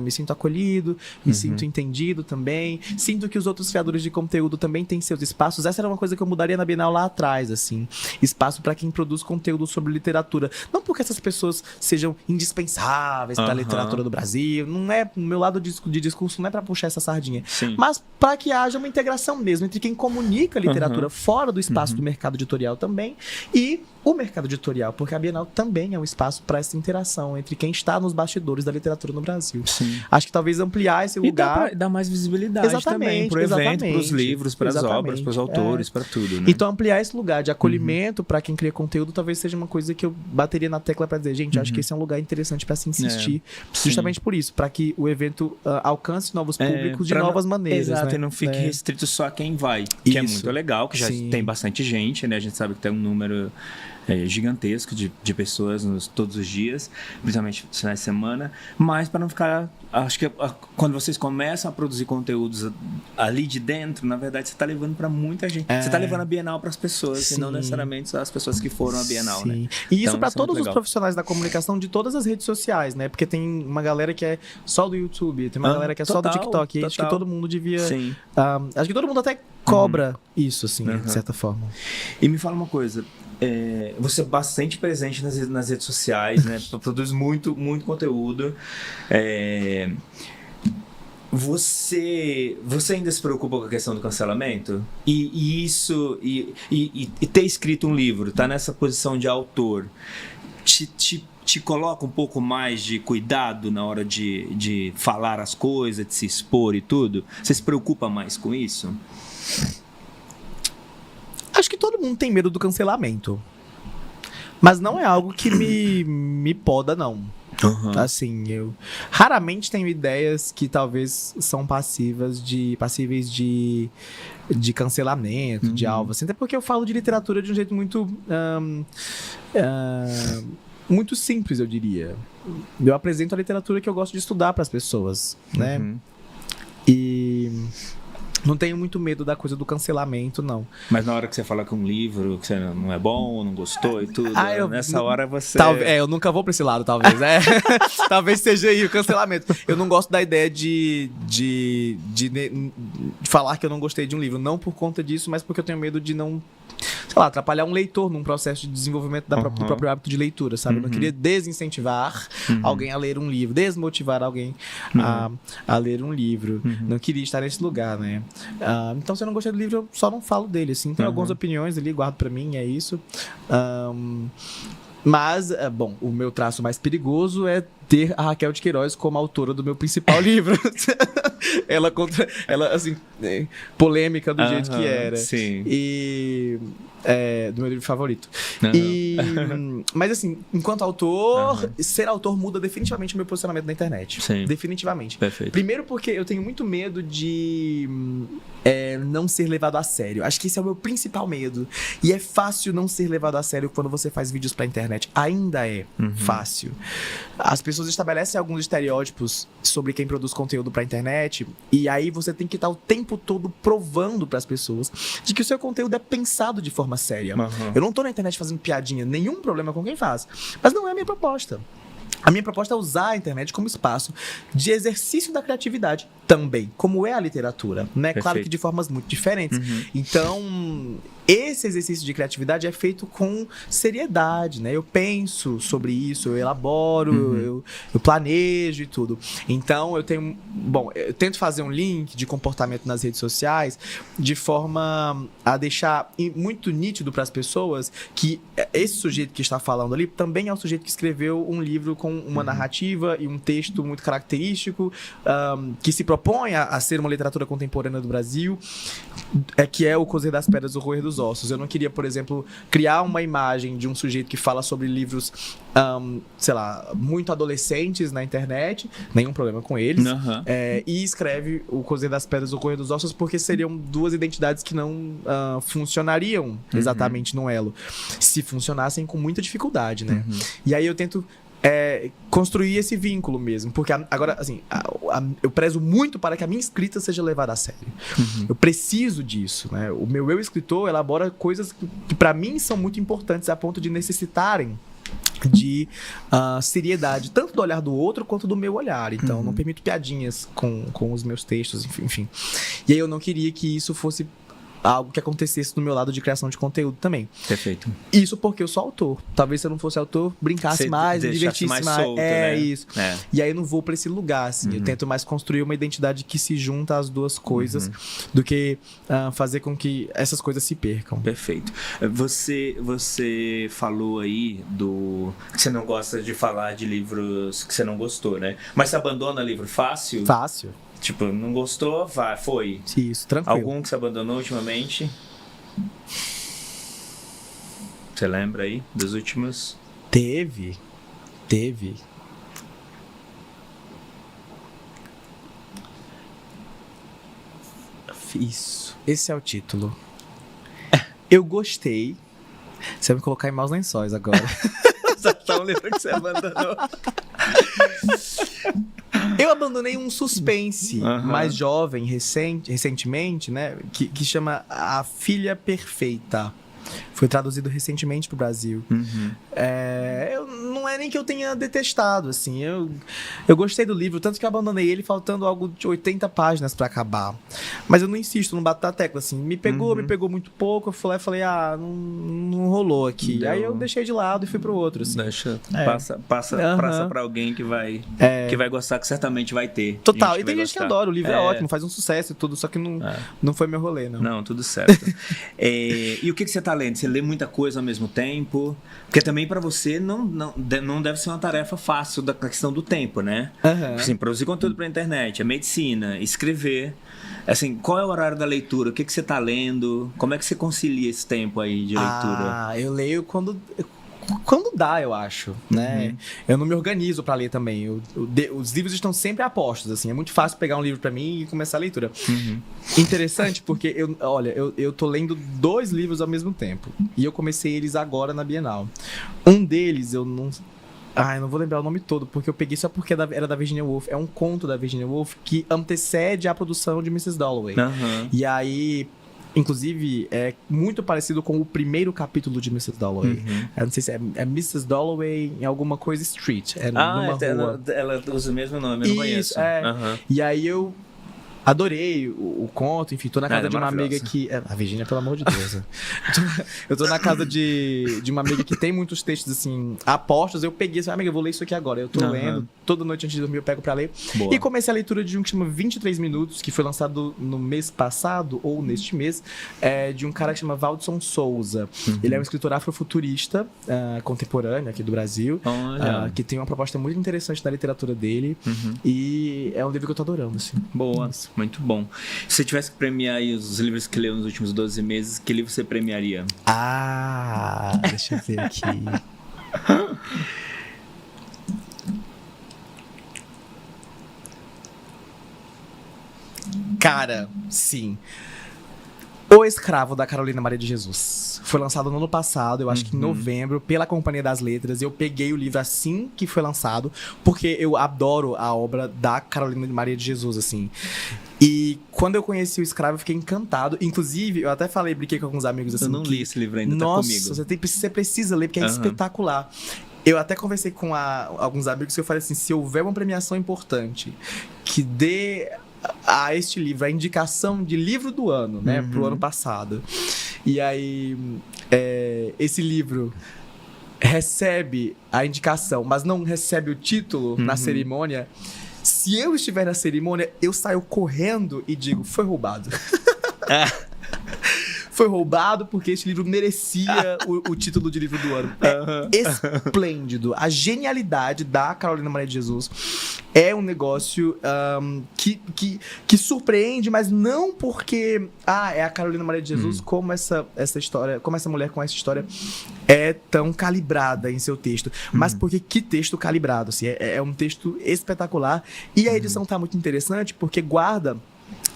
Me sinto acolhido, me sinto entendido também. Sinto que os outros criadores de conteúdo também têm seus espaços. Essa era uma coisa que eu mudaria na Bienal lá atrás, assim. Espaço para quem produz conteúdo sobre literatura. Não porque essas pessoas sejam indispensáveis para a literatura do Brasil. Não é, o meu lado de discurso não é para puxar essa sardinha. Sim. Mas para que haja uma integração mesmo entre quem comunica a literatura fora do espaço do mercado editorial também e o mercado editorial, porque a Bienal também é um espaço para essa interação entre quem está nos bastidores da literatura no Brasil. Sim. Acho que talvez ampliar esse lugar. E dá mais visibilidade também pro evento, pros livros, pras obras, pros autores, para tudo, né? Então ampliar esse lugar de acolhimento para quem cria conteúdo talvez seja uma coisa que eu bateria na tecla para dizer, gente, acho que esse é um lugar interessante para se insistir. Justamente por isso, para que o evento alcance novos públicos de novas maneiras. Exato, né? E não fique restrito só a quem vai, que é Isso. muito legal, que já tem bastante gente, né? A gente sabe que tem um número gigantesco de pessoas todos os dias, principalmente nos finais de semana, mas para não ficar... Acho que quando vocês começam a produzir conteúdos ali de dentro, na verdade você está levando para muita gente. Você está levando a Bienal para as pessoas, e não necessariamente só as pessoas que foram à Bienal, né? E isso então, para isso é todos muito os legal. profissionais da comunicação de todas as redes sociais, né? Porque tem uma galera que é só do YouTube, tem uma galera que é só do TikTok. E acho que todo mundo devia... Sim. Acho que todo mundo até cobra isso, assim, de certa forma. E me fala uma coisa... você é bastante presente nas redes sociais, né? Produz muito conteúdo. Você ainda se preocupa com a questão do cancelamento? E ter escrito um livro, tá nessa posição de autor, te coloca um pouco mais de cuidado na hora de falar as coisas, de se expor e tudo? Você se preocupa mais com isso? Acho que todo mundo tem medo do cancelamento. Mas não é algo que me poda, não. Assim, eu raramente tenho ideias que talvez são passíveis de cancelamento, de alvo. Assim, até porque eu falo de literatura de um jeito muito... muito simples, eu diria. Eu apresento a literatura que eu gosto de estudar para as pessoas, né? E não tenho muito medo da coisa do cancelamento, não. Mas na hora que você fala que um livro que você não é bom, não gostou e tudo, nessa hora você... eu nunca vou pra esse lado, talvez. Talvez seja aí o cancelamento. Eu não gosto da ideia de falar que eu não gostei de um livro. Não por conta disso, mas porque eu tenho medo de não... sei lá, atrapalhar um leitor num processo de desenvolvimento do próprio hábito de leitura, sabe? Eu não queria desincentivar alguém a ler um livro, desmotivar alguém a ler um livro. Não queria estar nesse lugar, né? Então, se eu não gostei do livro, eu só não falo dele, assim. Tem algumas opiniões ali, guardo pra mim, é isso. Mas, bom, o meu traço mais perigoso é ter a Raquel de Queiroz como autora do meu principal livro. ela, assim, polêmica do jeito que era. Sim. E... do meu livro favorito. Mas assim, enquanto autor, ser autor muda definitivamente o meu posicionamento na internet. Sim. Definitivamente. Perfeito. Primeiro porque eu tenho muito medo de não ser levado a sério. Acho que esse é o meu principal medo. E é fácil não ser levado a sério quando você faz vídeos pra internet. Ainda é fácil. As pessoas estabelecem alguns estereótipos sobre quem produz conteúdo pra internet, e aí você tem que estar o tempo todo provando pras pessoas de que o seu conteúdo é pensado de forma séria. Eu não tô na internet fazendo piadinha, nenhum problema com quem faz. Mas não é a minha proposta. A minha proposta é usar a internet como espaço de exercício da criatividade também, como é a literatura, né? Claro que de formas muito diferentes. Então, esse exercício de criatividade é feito com seriedade, né? Eu penso sobre isso, eu elaboro, eu planejo e tudo. Então, eu tento fazer um link de comportamento nas redes sociais de forma a deixar muito nítido para as pessoas que esse sujeito que está falando ali também é o sujeito que escreveu um livro com uma narrativa e um texto muito característico, que se propõe a ser uma literatura contemporânea do Brasil, que é o Coser das Pedras, o Roer dos Ossos. Eu não queria, por exemplo, criar uma imagem de um sujeito que fala sobre livros, sei lá, muito adolescentes na internet, nenhum problema com eles, e escreve o Coser das Pedras, o Roer dos Ossos, porque seriam duas identidades que não funcionariam exatamente num elo. Se funcionassem com muita dificuldade, né? E aí eu tento construir esse vínculo mesmo, porque agora, assim, eu prezo muito para que a minha escrita seja levada a sério. Eu preciso disso, né? O meu eu escritor elabora coisas que para mim são muito importantes a ponto de necessitarem de seriedade, tanto do olhar do outro quanto do meu olhar. Então, não permito piadinhas com os meus textos, enfim. E aí eu não queria que isso fosse algo que acontecesse do meu lado de criação de conteúdo também. Perfeito. Isso porque eu sou autor. Talvez se eu não fosse autor, brincasse mais, me divertisse mais. Solto, né? Isso. E aí eu não vou pra esse lugar, assim. Eu tento mais construir uma identidade que se junta às duas coisas do que fazer com que essas coisas se percam. Perfeito. Você falou aí que você não gosta de falar de livros que você não gostou, né? Mas você abandona livro fácil? Fácil. Tipo, não gostou? Foi. Isso, tranquilo. Algum que você abandonou ultimamente? Você lembra aí dos últimos? Teve. Isso. Esse é o título. Eu gostei. Você vai me colocar em maus lençóis agora. Só um livro que você abandonou. Eu abandonei um suspense mais jovem, recentemente, né? Que chama A Filha Perfeita. Foi traduzido recentemente pro Brasil. Não é nem que eu tenha detestado, assim. Eu gostei do livro, tanto que eu abandonei ele faltando algo de 80 páginas pra acabar. Mas eu não insisto, não bato na tecla, assim. Me pegou muito pouco. Eu falei, não rolou aqui. Aí eu deixei de lado e fui pro outro, assim. Passa pra alguém que vai gostar, que certamente vai ter. Total. E tem gente que adora. O livro é ótimo, faz um sucesso e tudo, só que não foi meu rolê, não. Não, tudo certo. E o que você tá lendo? Você lê muita coisa ao mesmo tempo? Porque também pra você não deve ser uma tarefa fácil da questão do tempo, né? Assim, produzir conteúdo pra internet, a medicina, escrever. Assim, qual é o horário da leitura? O que você tá lendo? Como é que você concilia esse tempo aí de leitura? Eu leio quando dá, eu acho, né? Eu não me organizo pra ler também. Os livros estão sempre a postos, assim. É muito fácil pegar um livro pra mim e começar a leitura. Interessante, porque eu tô lendo 2 livros ao mesmo tempo. E eu comecei eles agora na Bienal. Um deles, eu Eu não vou lembrar o nome todo, porque eu peguei só porque era da Virginia Woolf. É um conto da Virginia Woolf que antecede a produção de Mrs. Dalloway. E aí, inclusive, é muito parecido com o primeiro capítulo de Mrs. Dalloway. Eu não sei se é Mrs. Dalloway em alguma coisa Street. É numa rua. Ela usa o mesmo nome, eu não conheço. E aí eu adorei o conto, enfim, tô na casa de uma amiga que... a Virginia, pelo amor de Deus. Eu tô na casa de uma amiga que tem muitos textos, assim, apostos. Eu peguei e falei, amiga, eu vou ler isso aqui agora. Eu tô lendo, toda noite antes de dormir eu pego pra ler. Boa. E comecei a leitura de um que chama 23 Minutos, que foi lançado no mês passado, ou neste mês, de um cara que chama Valdson Souza. Ele é um escritor afrofuturista, contemporâneo aqui do Brasil, que tem uma proposta muito interessante na literatura dele. E é um livro que eu tô adorando, assim. Boa. Muito bom. Se você tivesse que premiar aí os livros que leu nos últimos 12 meses, que livro você premiaria? Deixa eu ver aqui. Cara, sim. O Escravo, da Carolina Maria de Jesus. Foi lançado no ano passado, eu acho que em novembro, pela Companhia das Letras. Eu peguei o livro assim que foi lançado, porque eu adoro a obra da Carolina Maria de Jesus, assim. E quando eu conheci o Escravo, eu fiquei encantado. Inclusive, eu até brinquei com alguns amigos assim. Eu não li esse livro ainda, tá comigo. Nossa, você precisa ler, porque é espetacular. Eu até conversei com alguns amigos que eu falei assim, se houver uma premiação importante que dê a este livro a indicação de livro do ano, né, pro ano passado. E aí, esse livro recebe a indicação, mas não recebe o título na cerimônia. Se eu estiver na cerimônia, eu saio correndo e digo, foi roubado. Foi roubado porque este livro merecia o título de livro do ano. É esplêndido. A genialidade da Carolina Maria de Jesus é um negócio que surpreende, mas não porque é a Carolina Maria de Jesus, como essa história, como essa mulher com essa história é tão calibrada em seu texto, mas porque que texto calibrado, assim, é um texto espetacular. E a edição tá muito interessante porque guarda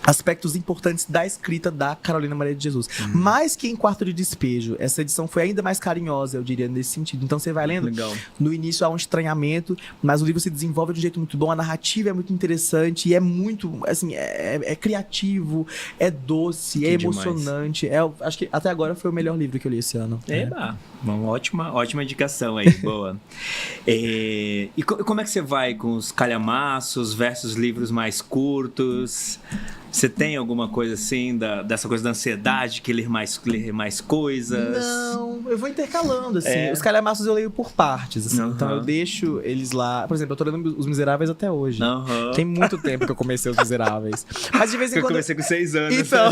aspectos importantes da escrita da Carolina Maria de Jesus. Mais que em Quarto de Despejo, essa edição foi ainda mais carinhosa, eu diria, nesse sentido. Então você vai lendo, Legal. No início há um estranhamento, mas o livro se desenvolve de um jeito muito bom, a narrativa é muito interessante, e é muito, assim, é criativo, é doce, é emocionante. Acho que até agora foi o melhor livro que eu li esse ano. Uma ótima indicação aí, boa. E como é que você vai com os calhamaços versus livros mais curtos? Você tem alguma coisa assim, dessa coisa da ansiedade, que ler mais coisas? Não, eu vou intercalando, assim. Os calhamaços eu leio por partes, assim. Então eu deixo eles lá. Por exemplo, eu tô lendo Os Miseráveis até hoje. Tem muito tempo que eu comecei Os Miseráveis. Mas de vez em quando... Eu comecei com 6 anos. Então...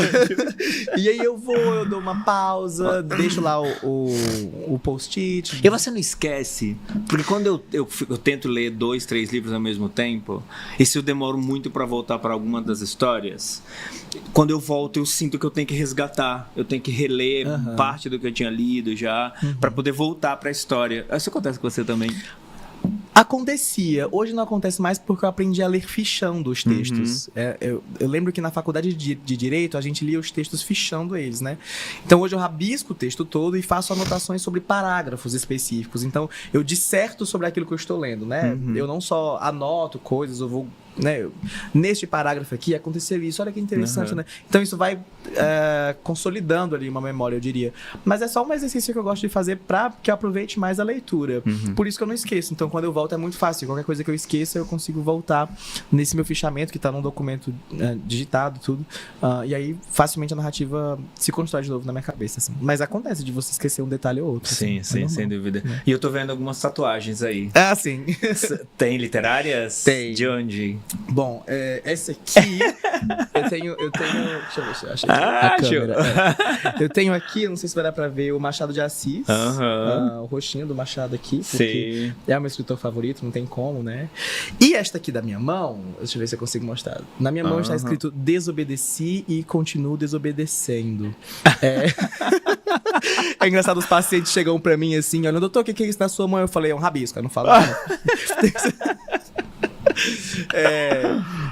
E aí eu dou uma pausa, deixo lá o post-it. E você não esquece, porque quando eu tento ler 2, 3 livros ao mesmo tempo, e se eu demoro muito pra voltar pra alguma das histórias, quando eu volto eu sinto que eu tenho que resgatar, eu tenho que reler parte do que eu tinha lido já, pra poder voltar pra história. Isso acontece com você também? Acontecia. Hoje não acontece mais porque eu aprendi a ler fichando os textos. Eu lembro que na faculdade de Direito a gente lia os textos fichando eles, né? Então hoje eu rabisco o texto todo e faço anotações sobre parágrafos específicos. Então eu disserto sobre aquilo que eu estou lendo, né? Eu não só anoto coisas, eu vou... Né? Neste parágrafo aqui aconteceu isso, olha que interessante, né? Então isso vai consolidando ali uma memória, eu diria. Mas é só um exercício que eu gosto de fazer para que eu aproveite mais a leitura. Por isso que eu não esqueço. Então quando eu volto é muito fácil. Qualquer coisa que eu esqueça eu consigo voltar nesse meu fichamento que tá num documento digitado, tudo. E aí facilmente a narrativa se constrói de novo na minha cabeça, assim. Mas acontece de você esquecer um detalhe ou outro. Sim, assim, sem dúvida. E eu tô vendo algumas tatuagens aí. Sim. Tem literárias? Tem. De onde? Bom, essa aqui eu tenho. Deixa eu ver se eu achei a câmera. Eu tenho aqui, não sei se vai dar pra ver, o Machado de Assis. O rostinho do Machado aqui. Porque é o meu escritor favorito, não tem como, né? E esta aqui da minha mão, deixa eu ver se eu consigo mostrar. Na minha mão está escrito: desobedeci e continuo desobedecendo. É engraçado, os pacientes chegam pra mim assim, olha, doutor, o que é isso na sua mão? Eu falei, é um rabisco, eu não falo nada.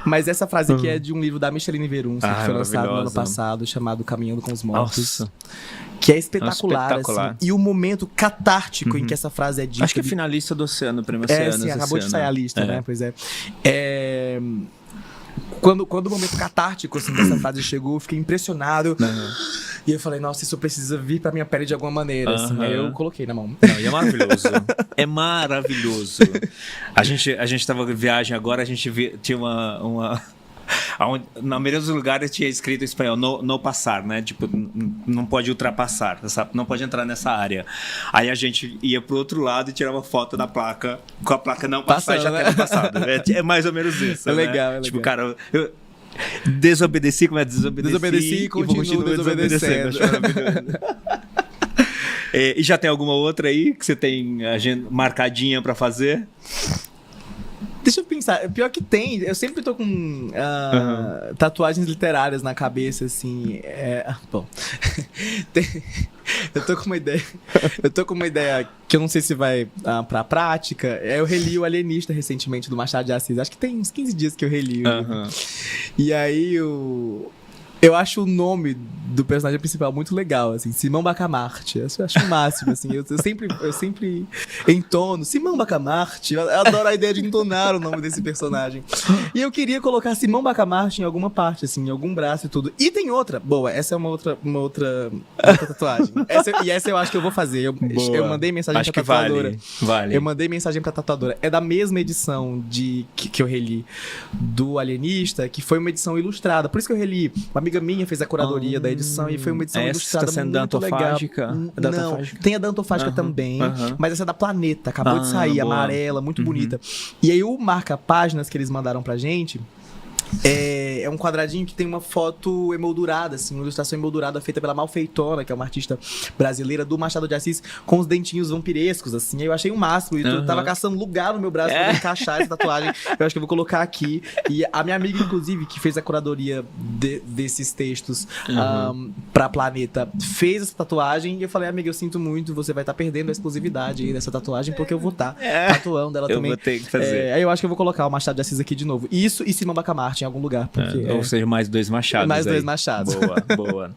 Mas essa frase aqui é de um livro da Micheline Verunza, que foi lançado no ano passado, chamado Caminhando com os Mortos. Nossa. Que é espetacular, espetacular. assim. E o momento catártico em que essa frase é dita. Acho que é finalista do Oceano, Prêmio Oceano. Sim, acabou de esse sair a ano. lista, né? Pois é. Quando o momento catártico assim, dessa frase chegou, eu fiquei impressionado. E eu falei, nossa, isso precisa vir pra minha pele de alguma maneira. Assim. Aí eu coloquei na mão. Não, e é maravilhoso. É maravilhoso. A gente tava em viagem agora, a gente tinha uma na maioria dos lugares tinha escrito em espanhol, no passar, né? Tipo, não pode ultrapassar, não pode entrar nessa área. Aí a gente ia pro outro lado e tirava foto da placa, com a placa não passar, já tendo passado. É mais ou menos isso. É né? legal, Tipo, cara, eu desobedeci, como é desobedeci e continuo desobedecendo. Acho maravilhoso. E já tem alguma outra aí que você tem agenda marcadinha pra fazer? Deixa eu pensar, pior que tem, eu sempre tô com tatuagens literárias na cabeça, assim, bom, eu tô com uma ideia que eu não sei se vai pra prática, eu reli o Alienista recentemente, do Machado de Assis, acho que tem uns 15 dias que eu reli o livro. E aí eu acho o nome do personagem principal muito legal, assim, Simão Bacamarte. Eu acho o máximo, assim. Eu sempre entono Simão Bacamarte. Eu adoro a ideia de entonar o nome desse personagem. E eu queria colocar Simão Bacamarte em alguma parte, assim, em algum braço e tudo. E tem outra. Boa, essa é uma outra tatuagem. Essa eu acho que eu vou fazer. Eu mandei mensagem acho pra tatuadora. Vale. Eu mandei mensagem pra tatuadora. É da mesma edição que eu reli do Alienista, que foi uma edição ilustrada. Por isso que eu reli. Uma amiga minha fez a curadoria da edição e foi uma edição ilustrada tá sendo muito legal. Não, tem a Dantofágica também, mas essa é da Planeta, acabou de sair, boa. Amarela, muito bonita. E aí o marca-páginas que eles mandaram pra gente é um quadradinho que tem uma foto emoldurada, assim, uma ilustração emoldurada feita pela Malfeitona, que é uma artista brasileira do Machado de Assis, com os dentinhos vampirescos, assim. Aí eu achei o máximo. E eu tava caçando lugar no meu braço pra encaixar essa tatuagem. Eu acho que eu vou colocar aqui. E a minha amiga, inclusive, que fez a curadoria desses textos pra Planeta, fez essa tatuagem. E eu falei, amiga, eu sinto muito, você vai estar perdendo a exclusividade aí dessa tatuagem, porque eu vou estar tatuando ela também. Eu vou ter que fazer. Aí eu acho que eu vou colocar o Machado de Assis aqui de novo. Isso e Simão Bacamarte em algum lugar. Porque ou seja, mais dois machados. Mais dois machados. Boa.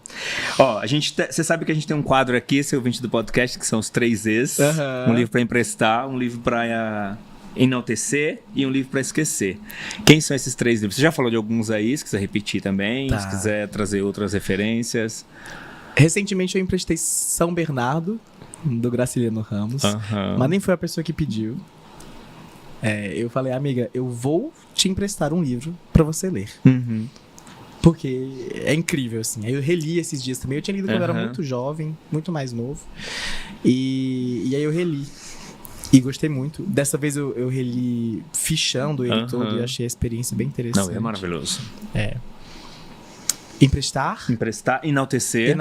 Ó, você sabe que a gente tem um quadro aqui, seu ouvinte do podcast, que são os 3 Es. Um livro pra emprestar, um livro pra enaltecer e um livro pra esquecer. Quem são esses 3 livros? Você já falou de alguns aí, se quiser repetir também, se quiser trazer outras referências. Recentemente eu emprestei São Bernardo, do Graciliano Ramos, mas nem foi a pessoa que pediu. Eu falei, amiga, eu vou te emprestar um livro pra você ler. Porque é incrível, assim. Aí eu reli esses dias também. Eu tinha lido quando eu era muito jovem, muito mais novo. E aí eu reli. E gostei muito. Dessa vez eu reli fichando ele todo e achei a experiência bem interessante. Não, é maravilhoso. Emprestar, enaltecer.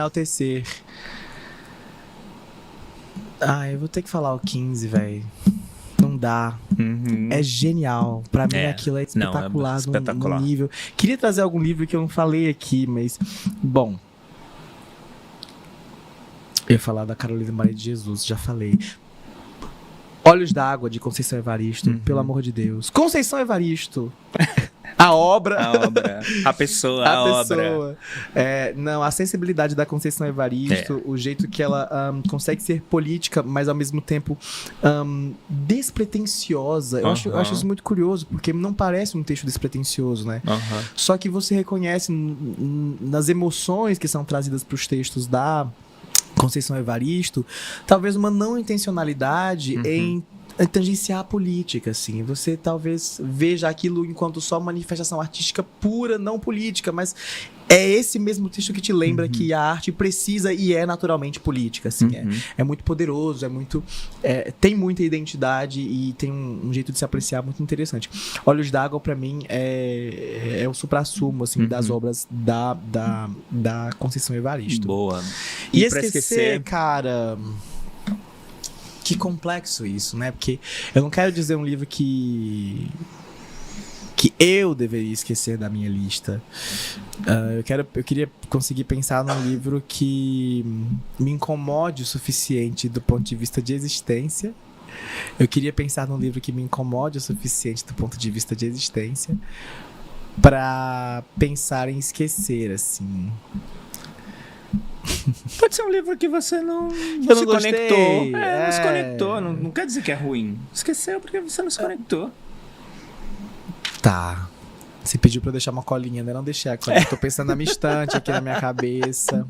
Eu vou ter que falar o 15, velho. Não dá. É genial. Pra mim aquilo é espetacular, no nível. Queria trazer algum livro que eu não falei aqui, mas... Bom. Eu ia falar da Carolina Maria de Jesus, já falei. Olhos d'Água, de Conceição Evaristo. Pelo amor de Deus. Conceição Evaristo. A obra. A pessoa, a obra. Não, a sensibilidade da Conceição Evaristo, o jeito que ela consegue ser política, mas ao mesmo tempo despretensiosa. Eu acho isso muito curioso, porque não parece um texto despretensioso, né? Só que você reconhece nas emoções que são trazidas para os textos da Conceição Evaristo, talvez uma não intencionalidade em tangenciar a política, assim. Você talvez veja aquilo enquanto só manifestação artística pura, não política, mas é esse mesmo texto que te lembra que a arte precisa e é naturalmente política, assim. É muito poderoso, tem muita identidade e tem um jeito de se apreciar muito interessante. Olhos d'Água, pra mim, é o suprassumo, assim, das obras da Conceição Evaristo. Boa. E esquecer, cara... Que complexo isso, né? Porque eu não quero dizer um livro que eu deveria esquecer da minha lista. Eu queria conseguir pensar num livro que me incomode o suficiente do ponto de vista de existência, Eu queria pensar num livro que me incomode o suficiente do ponto de vista de existência pra pensar em esquecer, assim. Pode ser um livro que você não Eu não se gostei. conectou. Não É. se conectou. Não quer dizer que é ruim. Esqueceu porque você não se conectou. Tá. Você pediu pra eu deixar uma colinha, né? Não deixei a colinha. Tô pensando na minha estante aqui na minha cabeça.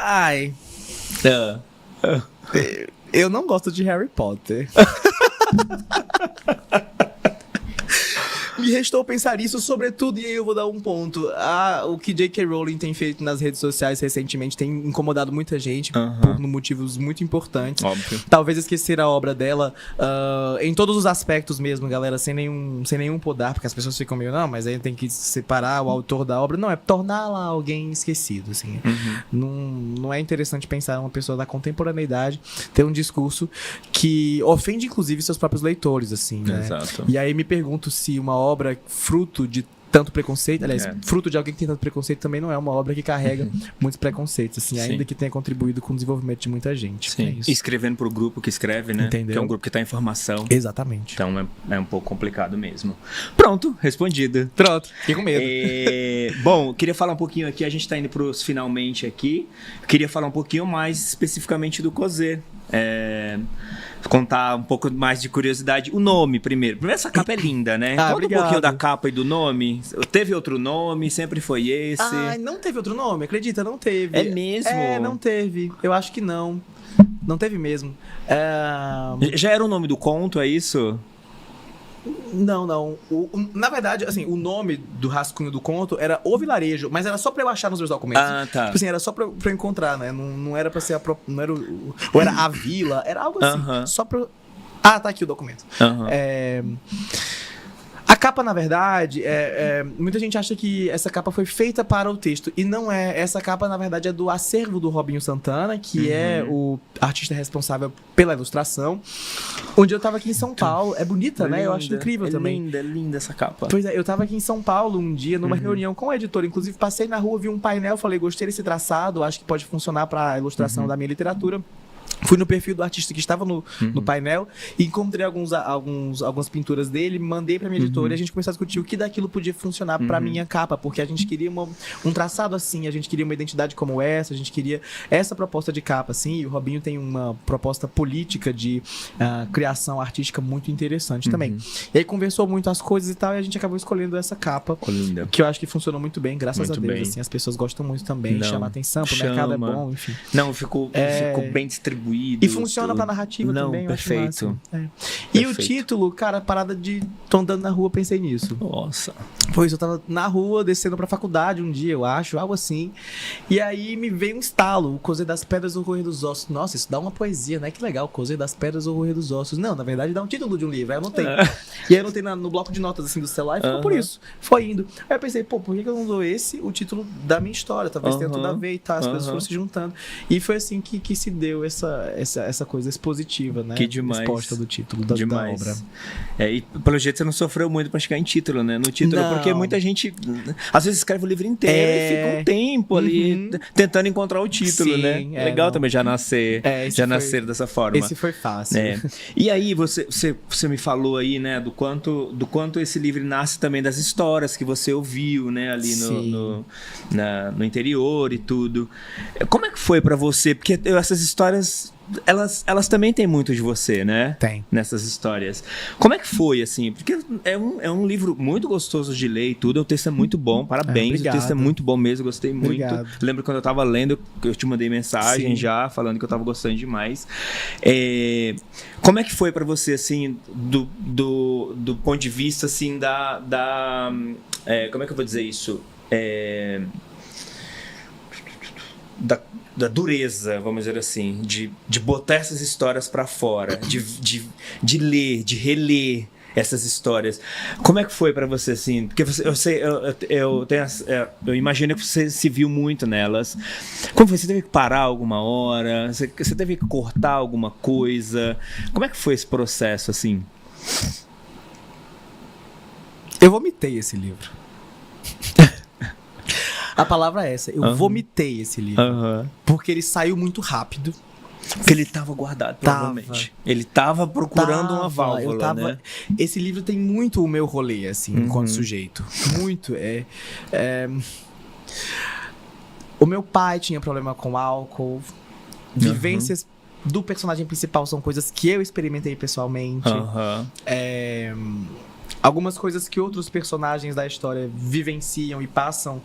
Ai, eu não gosto de Harry Potter. Me restou pensar isso, sobretudo, e aí eu vou dar um ponto. O que J.K. Rowling tem feito nas redes sociais recentemente tem incomodado muita gente por motivos muito importantes. Óbvio. Talvez esquecer a obra dela em todos os aspectos mesmo, galera, sem nenhum podar, porque as pessoas ficam meio, não, mas aí tem que separar o autor da obra. Não, é torná-la alguém esquecido, assim. Não é interessante pensar uma pessoa da contemporaneidade ter um discurso que ofende, inclusive, seus próprios leitores, assim, né? Exato. E aí me pergunto se uma obra fruto de tanto preconceito, aliás, fruto de alguém que tem tanto preconceito também não é uma obra que carrega muitos preconceitos, assim, ainda que tenha contribuído com o desenvolvimento de muita gente. Sim. É isso. Escrevendo pro grupo que escreve, né? Entendeu? Que é um grupo que tá em formação. Exatamente. Então é um pouco complicado mesmo. Pronto, respondido. Pronto, fiquei com medo. Bom, queria falar um pouquinho aqui, a gente tá indo pros finalmente aqui. Queria falar um pouquinho mais especificamente do Cosé. Contar um pouco mais de curiosidade. O nome, primeiro. Primeiro, essa capa é linda, né? Conta obrigado. um pouquinho da capa e do nome. Teve outro nome? Sempre foi esse? Não teve outro nome? Acredita, não teve. É mesmo? Não teve. Eu acho que não. Não teve mesmo. Já era o nome do conto, é isso? Não. Na verdade, assim, o nome do rascunho do conto era O Vilarejo, mas era só pra eu achar nos meus documentos. Tá. Tipo assim, era só pra eu encontrar, né? Não era pra ser não era ou era a vila, era algo assim. Só pra eu... tá aqui o documento. A capa, na verdade, muita gente acha que essa capa foi feita para o texto. E não é. Essa capa, na verdade, é do acervo do Robinho Santana, que é o artista responsável pela ilustração. Onde eu tava aqui em São Paulo. É bonita, né? Eu acho incrível também. Linda essa capa. Pois é, eu tava aqui em São Paulo um dia, numa reunião com o editor. Inclusive, passei na rua, vi um painel, falei, gostei desse traçado, acho que pode funcionar pra ilustração da minha literatura. Fui no perfil do artista que estava no painel e encontrei algumas pinturas dele, mandei pra minha editora e a gente começou a discutir o que daquilo podia funcionar pra minha capa, porque a gente queria um traçado assim, a gente queria uma identidade como essa, a gente queria essa proposta de capa, assim, e o Robinho tem uma proposta política de criação artística muito interessante também. E aí conversou muito as coisas e tal, e a gente acabou escolhendo essa capa, Linda. que eu acho que funcionou muito bem, graças Muito a Deus, bem. assim, as pessoas gostam muito também, chama atenção, pro Chama. mercado é bom, enfim. Não, ficou bem distribuído. E funciona pra narrativa também, eu acho perfeito. massa. E o título, cara, parada de... Tô andando na rua, pensei nisso. Nossa. Pois, eu tava na rua, descendo pra faculdade um dia, eu acho, algo assim. E aí me veio um estalo, o Cosé das Pedras, o Correr dos Ossos. Nossa, isso dá uma poesia, né? Que legal, Cosé das Pedras, o Correr dos Ossos. Não, na verdade dá um título de um livro, aí eu anotei. E aí eu anotei no bloco de notas, assim, do celular, e ficou por isso. Foi indo. Aí eu pensei, por que eu não dou o título da minha história? Talvez tenha tudo a ver e tal, as coisas foram se juntando. E foi assim que se deu essa coisa expositiva, né? Que demais. Exposta do título da obra. E pelo jeito você não sofreu muito pra chegar em título, né? No título, Não. porque muita gente às vezes escreve o livro inteiro e fica um tempo ali tentando encontro o título, Sim, né? Legal não. também já nascer dessa forma. Esse foi fácil. E aí, você me falou aí, né, do quanto esse livro nasce também das histórias que você ouviu, né, ali no interior e tudo. Como é que foi pra você? Porque essas histórias... Elas também têm muito de você, né? Tem. Nessas histórias. Como é que foi, assim? Porque é um livro muito gostoso de ler e tudo. O texto é muito bom, parabéns. Obrigado. O texto é muito bom mesmo, gostei muito. Obrigado. Lembro quando eu tava lendo, eu te mandei mensagem já, falando que eu tava gostando demais. Como é que foi pra você, assim, do ponto de vista, assim, como é que eu vou dizer isso? Da dureza, vamos dizer assim, de botar essas histórias pra fora, de ler, de reler essas histórias. Como é que foi pra você, assim? Porque eu imagino que você se viu muito nelas. Como foi? Você teve que parar alguma hora? Você teve que cortar alguma coisa? Como é que foi esse processo, assim? Eu vomitei esse livro. A palavra é essa. Eu vomitei esse livro. Porque ele saiu muito rápido. Porque ele estava guardado, provavelmente. Ele estava procurando uma válvula, né? Esse livro tem muito o meu rolê, assim, enquanto sujeito. Muito. O meu pai tinha problema com álcool. Vivências do personagem principal são coisas que eu experimentei pessoalmente. Algumas coisas que outros personagens da história vivenciam e passam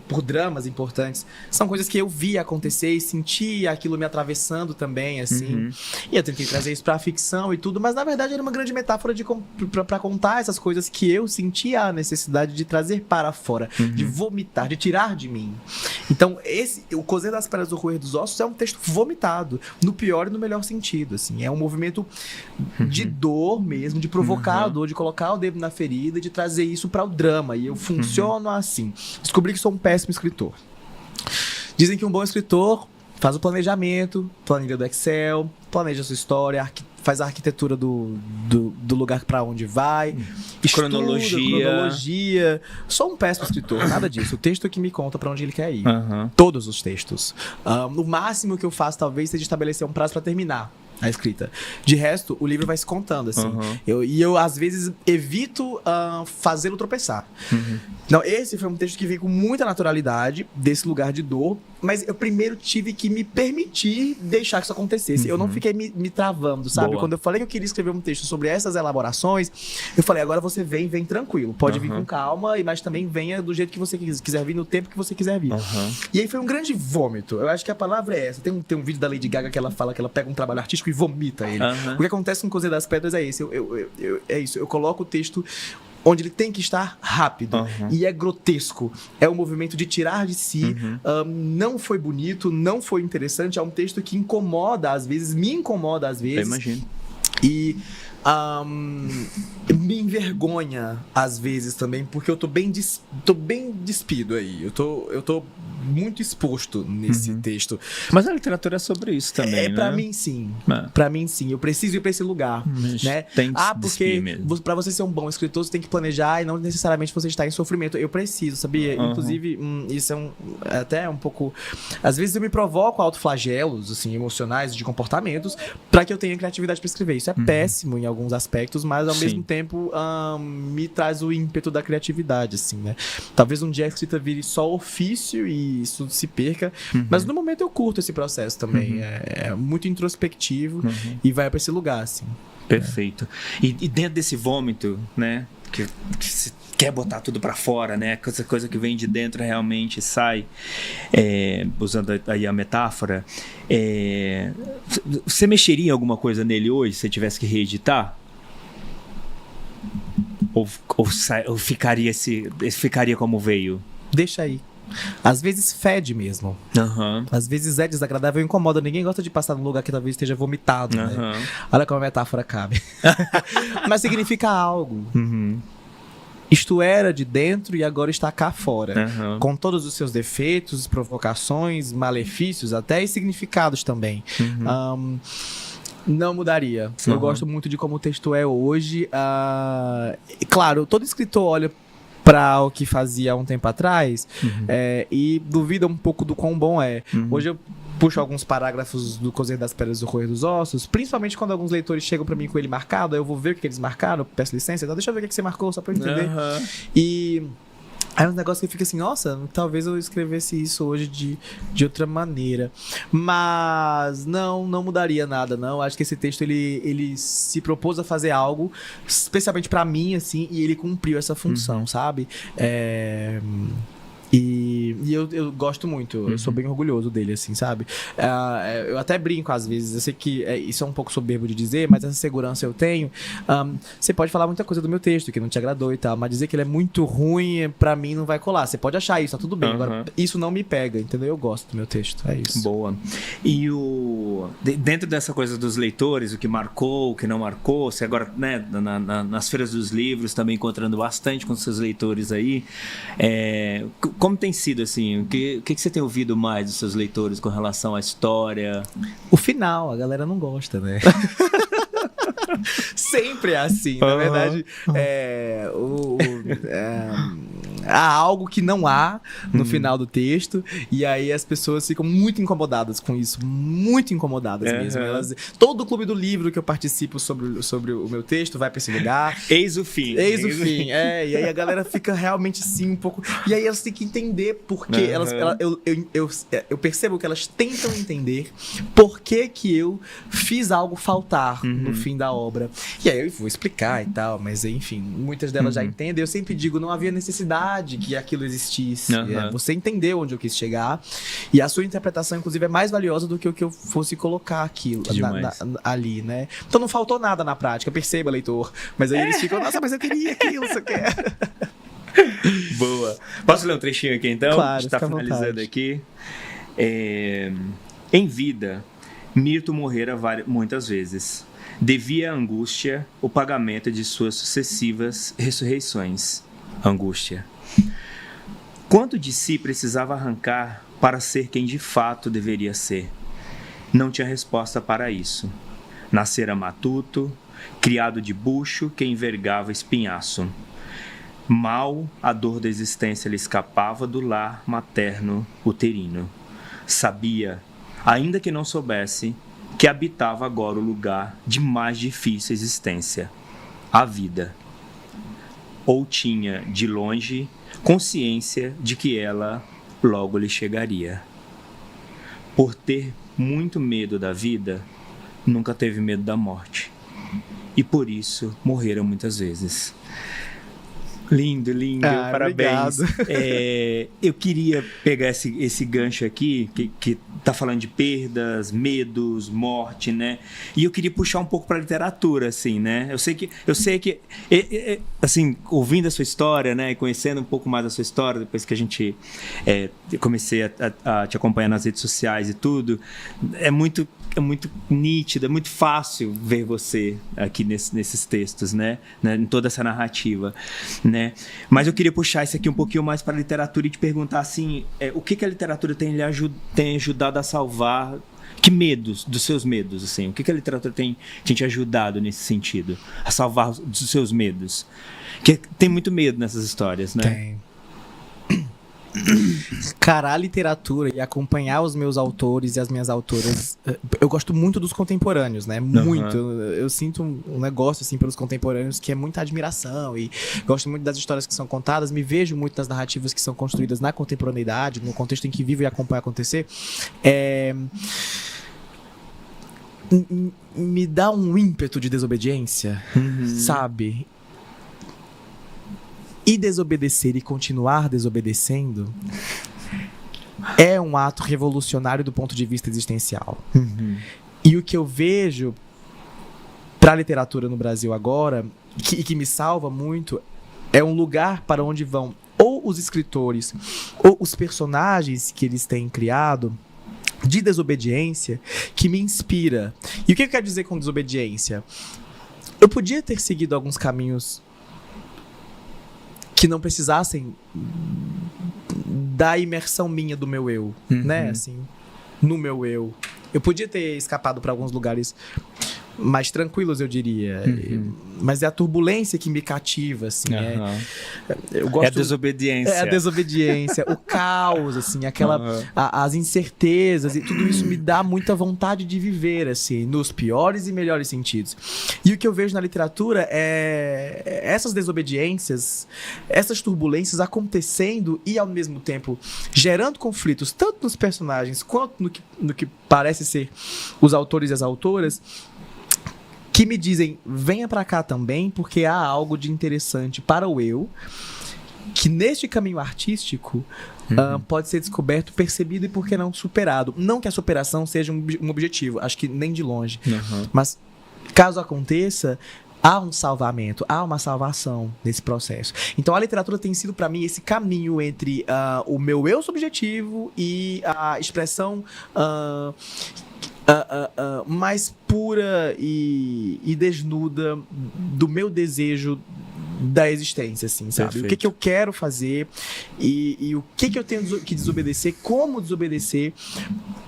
por dramas importantes são coisas que eu vi acontecer e senti aquilo me atravessando também, assim. E eu tentei trazer isso pra ficção e tudo, mas na verdade era uma grande metáfora pra contar essas coisas que eu sentia a necessidade de trazer para fora, de vomitar, de tirar de mim. Então, O Cozer das Pedras do Roer dos Ossos é um texto vomitado, no pior e no melhor sentido, assim. É um movimento de dor mesmo, de provocar a dor, de colocar o dedo na ferida, de trazer isso para o drama. E eu funciono assim. Descobri que sou um péssimo escritor. Dizem que um bom escritor faz o planejamento, planilha do Excel, planeja a sua história, faz a arquitetura do lugar para onde vai, estuda, cronologia. Sou um péssimo escritor, nada disso. O texto é que me conta para onde ele quer ir. Todos os textos. O máximo que eu faço talvez seja estabelecer um prazo para terminar a escrita. De resto, o livro vai se contando, assim. Eu às vezes, evito fazê-lo tropeçar. Não, esse foi um texto que veio com muita naturalidade, desse lugar de dor, mas eu primeiro tive que me permitir deixar que isso acontecesse. Eu não fiquei me travando, sabe? Boa. Quando eu falei que eu queria escrever um texto sobre essas elaborações, eu falei, agora você vem tranquilo. Pode vir com calma, mas também venha do jeito que você quiser vir, no tempo que você quiser vir. E aí foi um grande vômito. Eu acho que a palavra é essa. Tem um vídeo da Lady Gaga que ela fala que ela pega um trabalho artístico e vomita ele. O que acontece com o Cozer das Pedras é esse. É isso. Eu coloco o texto onde ele tem que estar rápido. E é grotesco. É um movimento de tirar de si. Não foi bonito, não foi interessante. É um texto que incomoda às vezes, me incomoda às vezes. Eu imagino. E me envergonha às vezes também, porque eu tô bem despido aí. Eu tô muito exposto nesse texto. Mas a literatura é sobre isso também, né? Pra mim, sim. Pra mim, sim. Eu preciso ir pra esse lugar, né? Tem que porque pra você ser um bom escritor, você tem que planejar e não necessariamente você estar em sofrimento. Eu preciso, sabia? Inclusive, isso é até um pouco... Às vezes eu me provoco autoflagelos, assim, emocionais, de comportamentos, pra que eu tenha criatividade pra escrever. Isso é péssimo em alguns aspectos, mas ao mesmo tempo me traz o ímpeto da criatividade, assim, né? Talvez um dia a escrita vire só ofício e isso se perca, mas no momento eu curto esse processo também. É muito introspectivo e vai pra esse lugar, assim. Perfeito. E dentro desse vômito, né, que se quer botar tudo pra fora, né, essa coisa que vem de dentro realmente sai, usando aí a metáfora, você mexeria em alguma coisa nele hoje, se você tivesse que reeditar? Ou ficaria como veio? Deixa aí. Às vezes fede mesmo. Às vezes é desagradável e incomoda. Ninguém gosta de passar num lugar que talvez esteja vomitado, né? Olha como a metáfora cabe. Mas significa algo. Isto era de dentro e agora está cá fora. Com todos os seus defeitos, provocações, malefícios até e significados também. Não mudaria. Eu gosto muito de como o texto é hoje. Claro, todo escritor olha para o que fazia há um tempo atrás e duvida um pouco do quão bom é. Hoje eu puxo alguns parágrafos do Cozer das Pedras do Roer dos Ossos, principalmente quando alguns leitores chegam para mim com ele marcado, aí eu vou ver o que eles marcaram, peço licença, então deixa eu ver o que você marcou, só para eu entender. E aí é um negócio que fica assim, nossa, talvez eu escrevesse isso hoje de outra maneira. Mas não mudaria nada, não. Acho que esse texto, ele se propôs a fazer algo, especialmente pra mim, assim, e ele cumpriu essa função, sabe? E eu gosto muito, eu sou bem orgulhoso dele, assim, sabe? Eu até brinco às vezes, eu sei que isso é um pouco soberbo de dizer, mas essa segurança eu tenho. Você pode falar muita coisa do meu texto que não te agradou e tal, mas dizer que ele é muito ruim, pra mim não vai colar. Você pode achar isso, tá tudo bem. Agora, isso não me pega, entendeu? Eu gosto do meu texto, é isso. Boa. E dentro dessa coisa dos leitores, o que marcou, o que não marcou, você agora, né, nas feiras dos livros, também encontrando bastante com seus leitores aí, como tem sido, assim, o que você tem ouvido mais dos seus leitores com relação à história? O final, a galera não gosta, né? Sempre é assim. Na verdade, há algo que não há no final do texto, e aí as pessoas ficam muito incomodadas com isso, muito incomodadas mesmo. Todo o clube do livro que eu participo sobre o meu texto vai pra esse lugar. Eis o fim. Eis o fim. E aí a galera fica realmente assim um pouco. E aí elas têm que entender porque eu percebo que elas tentam entender por que eu fiz algo faltar no fim da obra. E aí eu vou explicar e tal, mas enfim, muitas delas já entendem. Eu sempre digo, não havia necessidade que aquilo existisse. Você entendeu onde eu quis chegar, e a sua interpretação, inclusive, é mais valiosa do que o que eu fosse colocar aquilo ali, né? Então não faltou nada na prática, perceba, leitor. Mas aí eles ficam, nossa, mas eu queria aquilo, você quer? Boa. Posso ler um trechinho aqui, então? Claro, a gente tá finalizando aqui. Em vida, Mirto morrera muitas vezes. Devia à angústia o pagamento de suas sucessivas ressurreições. Angústia. Quanto de si precisava arrancar para ser quem de fato deveria ser? Não tinha resposta para isso. Nascera matuto, criado de bucho que envergava espinhaço. Mal a dor da existência lhe escapava do lar materno uterino. Sabia, ainda que não soubesse, que habitava agora o lugar de mais difícil existência, a vida. Ou tinha, de longe, consciência de que ela logo lhe chegaria. Por ter muito medo da vida, nunca teve medo da morte. E por isso morreram muitas vezes. Lindo, parabéns. Eu queria pegar esse gancho aqui, que tá falando de perdas, medos, morte, né? E eu queria puxar um pouco para a literatura, assim, né? Eu sei que assim, ouvindo a sua história, né, e conhecendo um pouco mais da sua história, depois que a gente comecei a te acompanhar nas redes sociais e tudo, é muito nítido, é muito fácil ver você aqui nesses textos, né? Em toda essa narrativa, né? Mas eu queria puxar isso aqui um pouquinho mais para a literatura e te perguntar assim, o que a literatura tem ajudado a salvar? Que medos, dos seus medos, assim? O que a literatura tem te ajudado nesse sentido? A salvar dos seus medos? Porque tem muito medo nessas histórias, né? Tem. Cara, a literatura e acompanhar os meus autores e as minhas autoras, eu gosto muito dos contemporâneos, né? Muito. Eu sinto um negócio, assim, pelos contemporâneos que é muita admiração, e gosto muito das histórias que são contadas, me vejo muito nas narrativas que são construídas na contemporaneidade, no contexto em que vivo e acompanho acontecer. Me dá um ímpeto de desobediência, sabe? E desobedecer e continuar desobedecendo é um ato revolucionário do ponto de vista existencial. E o que eu vejo para a literatura no Brasil agora, que me salva muito, é um lugar para onde vão ou os escritores ou os personagens que eles têm criado de desobediência, que me inspira. E o que eu quero dizer com desobediência? Eu podia ter seguido alguns caminhos que não precisassem da imersão minha do meu eu, né? Assim, no meu eu. Eu podia ter escapado para alguns lugares mais tranquilos, eu diria. Mas é a turbulência que me cativa, assim. Eu gosto, é a desobediência. É a desobediência, o caos, assim, as incertezas, e tudo isso me dá muita vontade de viver, assim, nos piores e melhores sentidos. E o que eu vejo na literatura é essas desobediências, essas turbulências acontecendo e, ao mesmo tempo, gerando conflitos, tanto nos personagens quanto no que parece ser os autores e as autoras, que me dizem, venha pra cá também, porque há algo de interessante para o eu, que neste caminho artístico pode ser descoberto, percebido e, por que não, superado. Não que a superação seja um objetivo, acho que nem de longe. Mas, caso aconteça, há um salvamento, há uma salvação nesse processo. Então a literatura tem sido para mim esse caminho entre o meu eu subjetivo e a expressão mais pura e desnuda do meu desejo da existência, assim, sabe? Perfeito. O que eu quero fazer e o que eu tenho que desobedecer, como desobedecer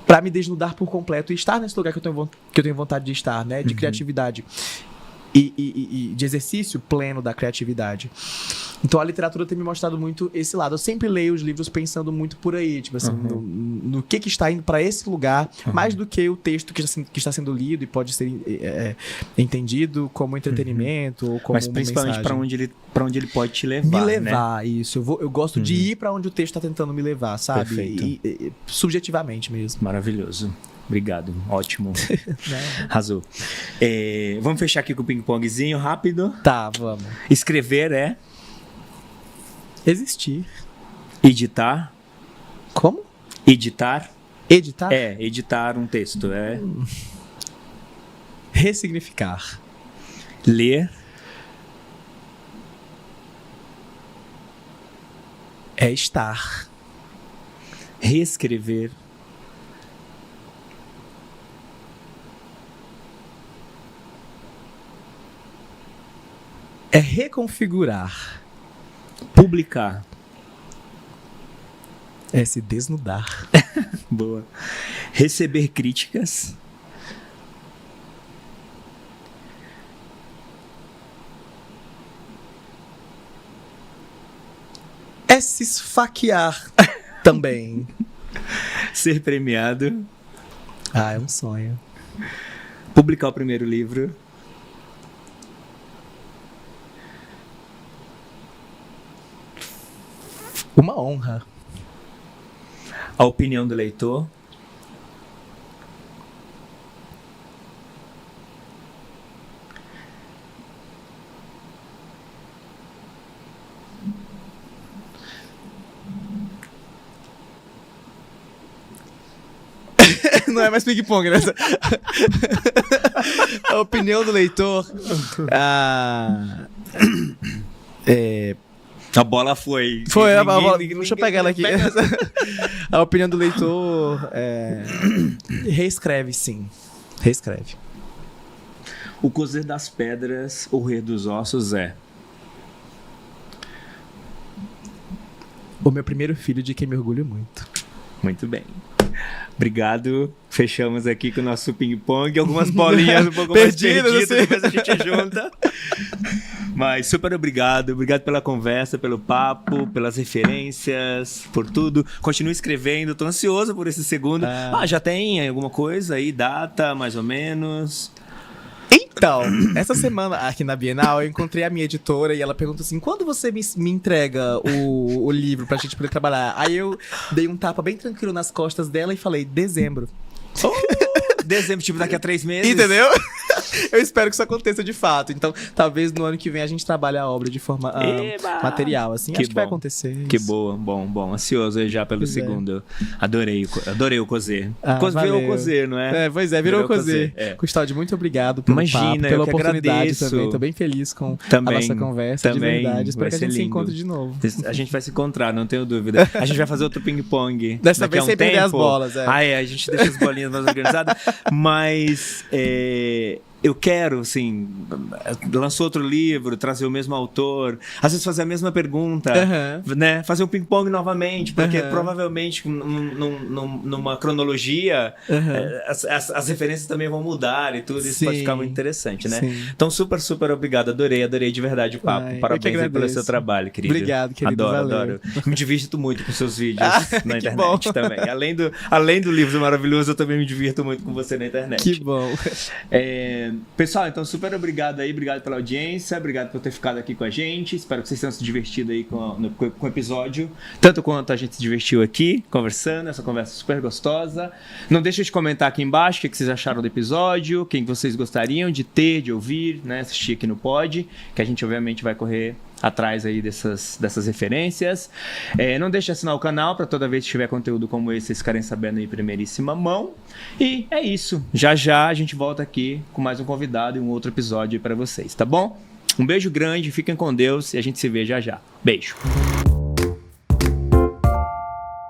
para me desnudar por completo e estar nesse lugar que eu tenho vontade de estar, né? De criatividade. e de exercício pleno da criatividade. Então a literatura tem me mostrado muito esse lado. Eu sempre leio os livros pensando muito por aí, tipo assim, no que está indo para esse lugar, mais do que o texto que está sendo lido e pode ser entendido como entretenimento ou como Mas principalmente para onde ele pode te levar. Me levar, né? Isso. Eu gosto de ir para onde o texto está tentando me levar, sabe? Perfeito. Subjetivamente mesmo. Maravilhoso. Obrigado. Ótimo. Arrasou. Vamos fechar aqui com o ping-pongzinho rápido. Tá, vamos. Escrever é... Existir. Editar. Como? Editar. Editar? Editar um texto. Ressignificar. Ler. É estar. Reescrever. É reconfigurar. Publicar. É se desnudar. Boa. Receber críticas. É se esfaquear também. Ser premiado. É um sonho. Publicar o primeiro livro. Uma honra. A opinião do leitor. Não é mais ping-pong, né? A opinião do leitor. A bola foi. Foi, a bola. Deixa eu pegar ela aqui. A opinião do leitor reescreve, sim. Reescreve. O cozer das pedras, o roer dos ossos é. O meu primeiro filho, de quem me orgulho muito. Muito bem. Obrigado. Fechamos aqui com o nosso ping-pong. Algumas bolinhas um pouco perdidas, mais perdidas, depois a gente junta. Mas super obrigado. Obrigado pela conversa, pelo papo, pelas referências, por tudo. Continue escrevendo. Tô ansioso por esse segundo. Já tem alguma coisa aí? Data, mais ou menos? Então, essa semana aqui na Bienal eu encontrei a minha editora e ela perguntou assim: quando você me entrega o livro pra gente poder trabalhar? Aí eu dei um tapa bem tranquilo nas costas dela e falei: dezembro. Dezembro, tipo daqui a 3 meses. Entendeu? Eu espero que isso aconteça de fato. Então, talvez no ano que vem a gente trabalhe a obra de forma material, assim. Acho que vai acontecer. Que isso. boa, bom. Ansioso aí já pelo segundo. Adorei o cozer. Virou o cozer, não é? Pois é, virou o cozer. Custódio, muito obrigado pelo papo, pela oportunidade agradeço. também. Tô bem feliz com a nossa conversa, de verdade. Espero que a gente se encontre de novo. A gente vai se encontrar, não tenho dúvida. A gente vai fazer outro ping-pong. Dessa vez sem perder as bolas. A gente deixa as bolinhas mais organizadas. Mas eu quero, assim, lançou outro livro, trazer o mesmo autor, às vezes fazer a mesma pergunta, né? Fazer um ping-pong novamente, porque provavelmente numa cronologia as referências também vão mudar e tudo, isso pode ficar muito interessante, né? Sim. Então, super obrigado, adorei de verdade o papo. Parabéns aí pelo seu trabalho, querido. Obrigado, querido. Adoro. Me divirto muito com seus vídeos na internet também. Além do livro maravilhoso, eu também me divirto muito com você na internet. Que bom. Pessoal, então super obrigado aí, obrigado pela audiência, obrigado por ter ficado aqui com a gente, espero que vocês tenham se divertido aí com o episódio, tanto quanto a gente se divertiu aqui, conversando, essa conversa super gostosa. Não deixe de comentar aqui embaixo o que vocês acharam do episódio, quem vocês gostariam de ter, de ouvir, né, assistir aqui no Pod, que a gente obviamente vai correr atrás aí dessas referências. Não deixe de assinar o canal para toda vez que tiver conteúdo como esse, vocês ficarem sabendo em primeiríssima mão. E é isso. Já a gente volta aqui com mais um convidado e um outro episódio para vocês, tá bom? Um beijo grande, fiquem com Deus e a gente se vê já. Beijo.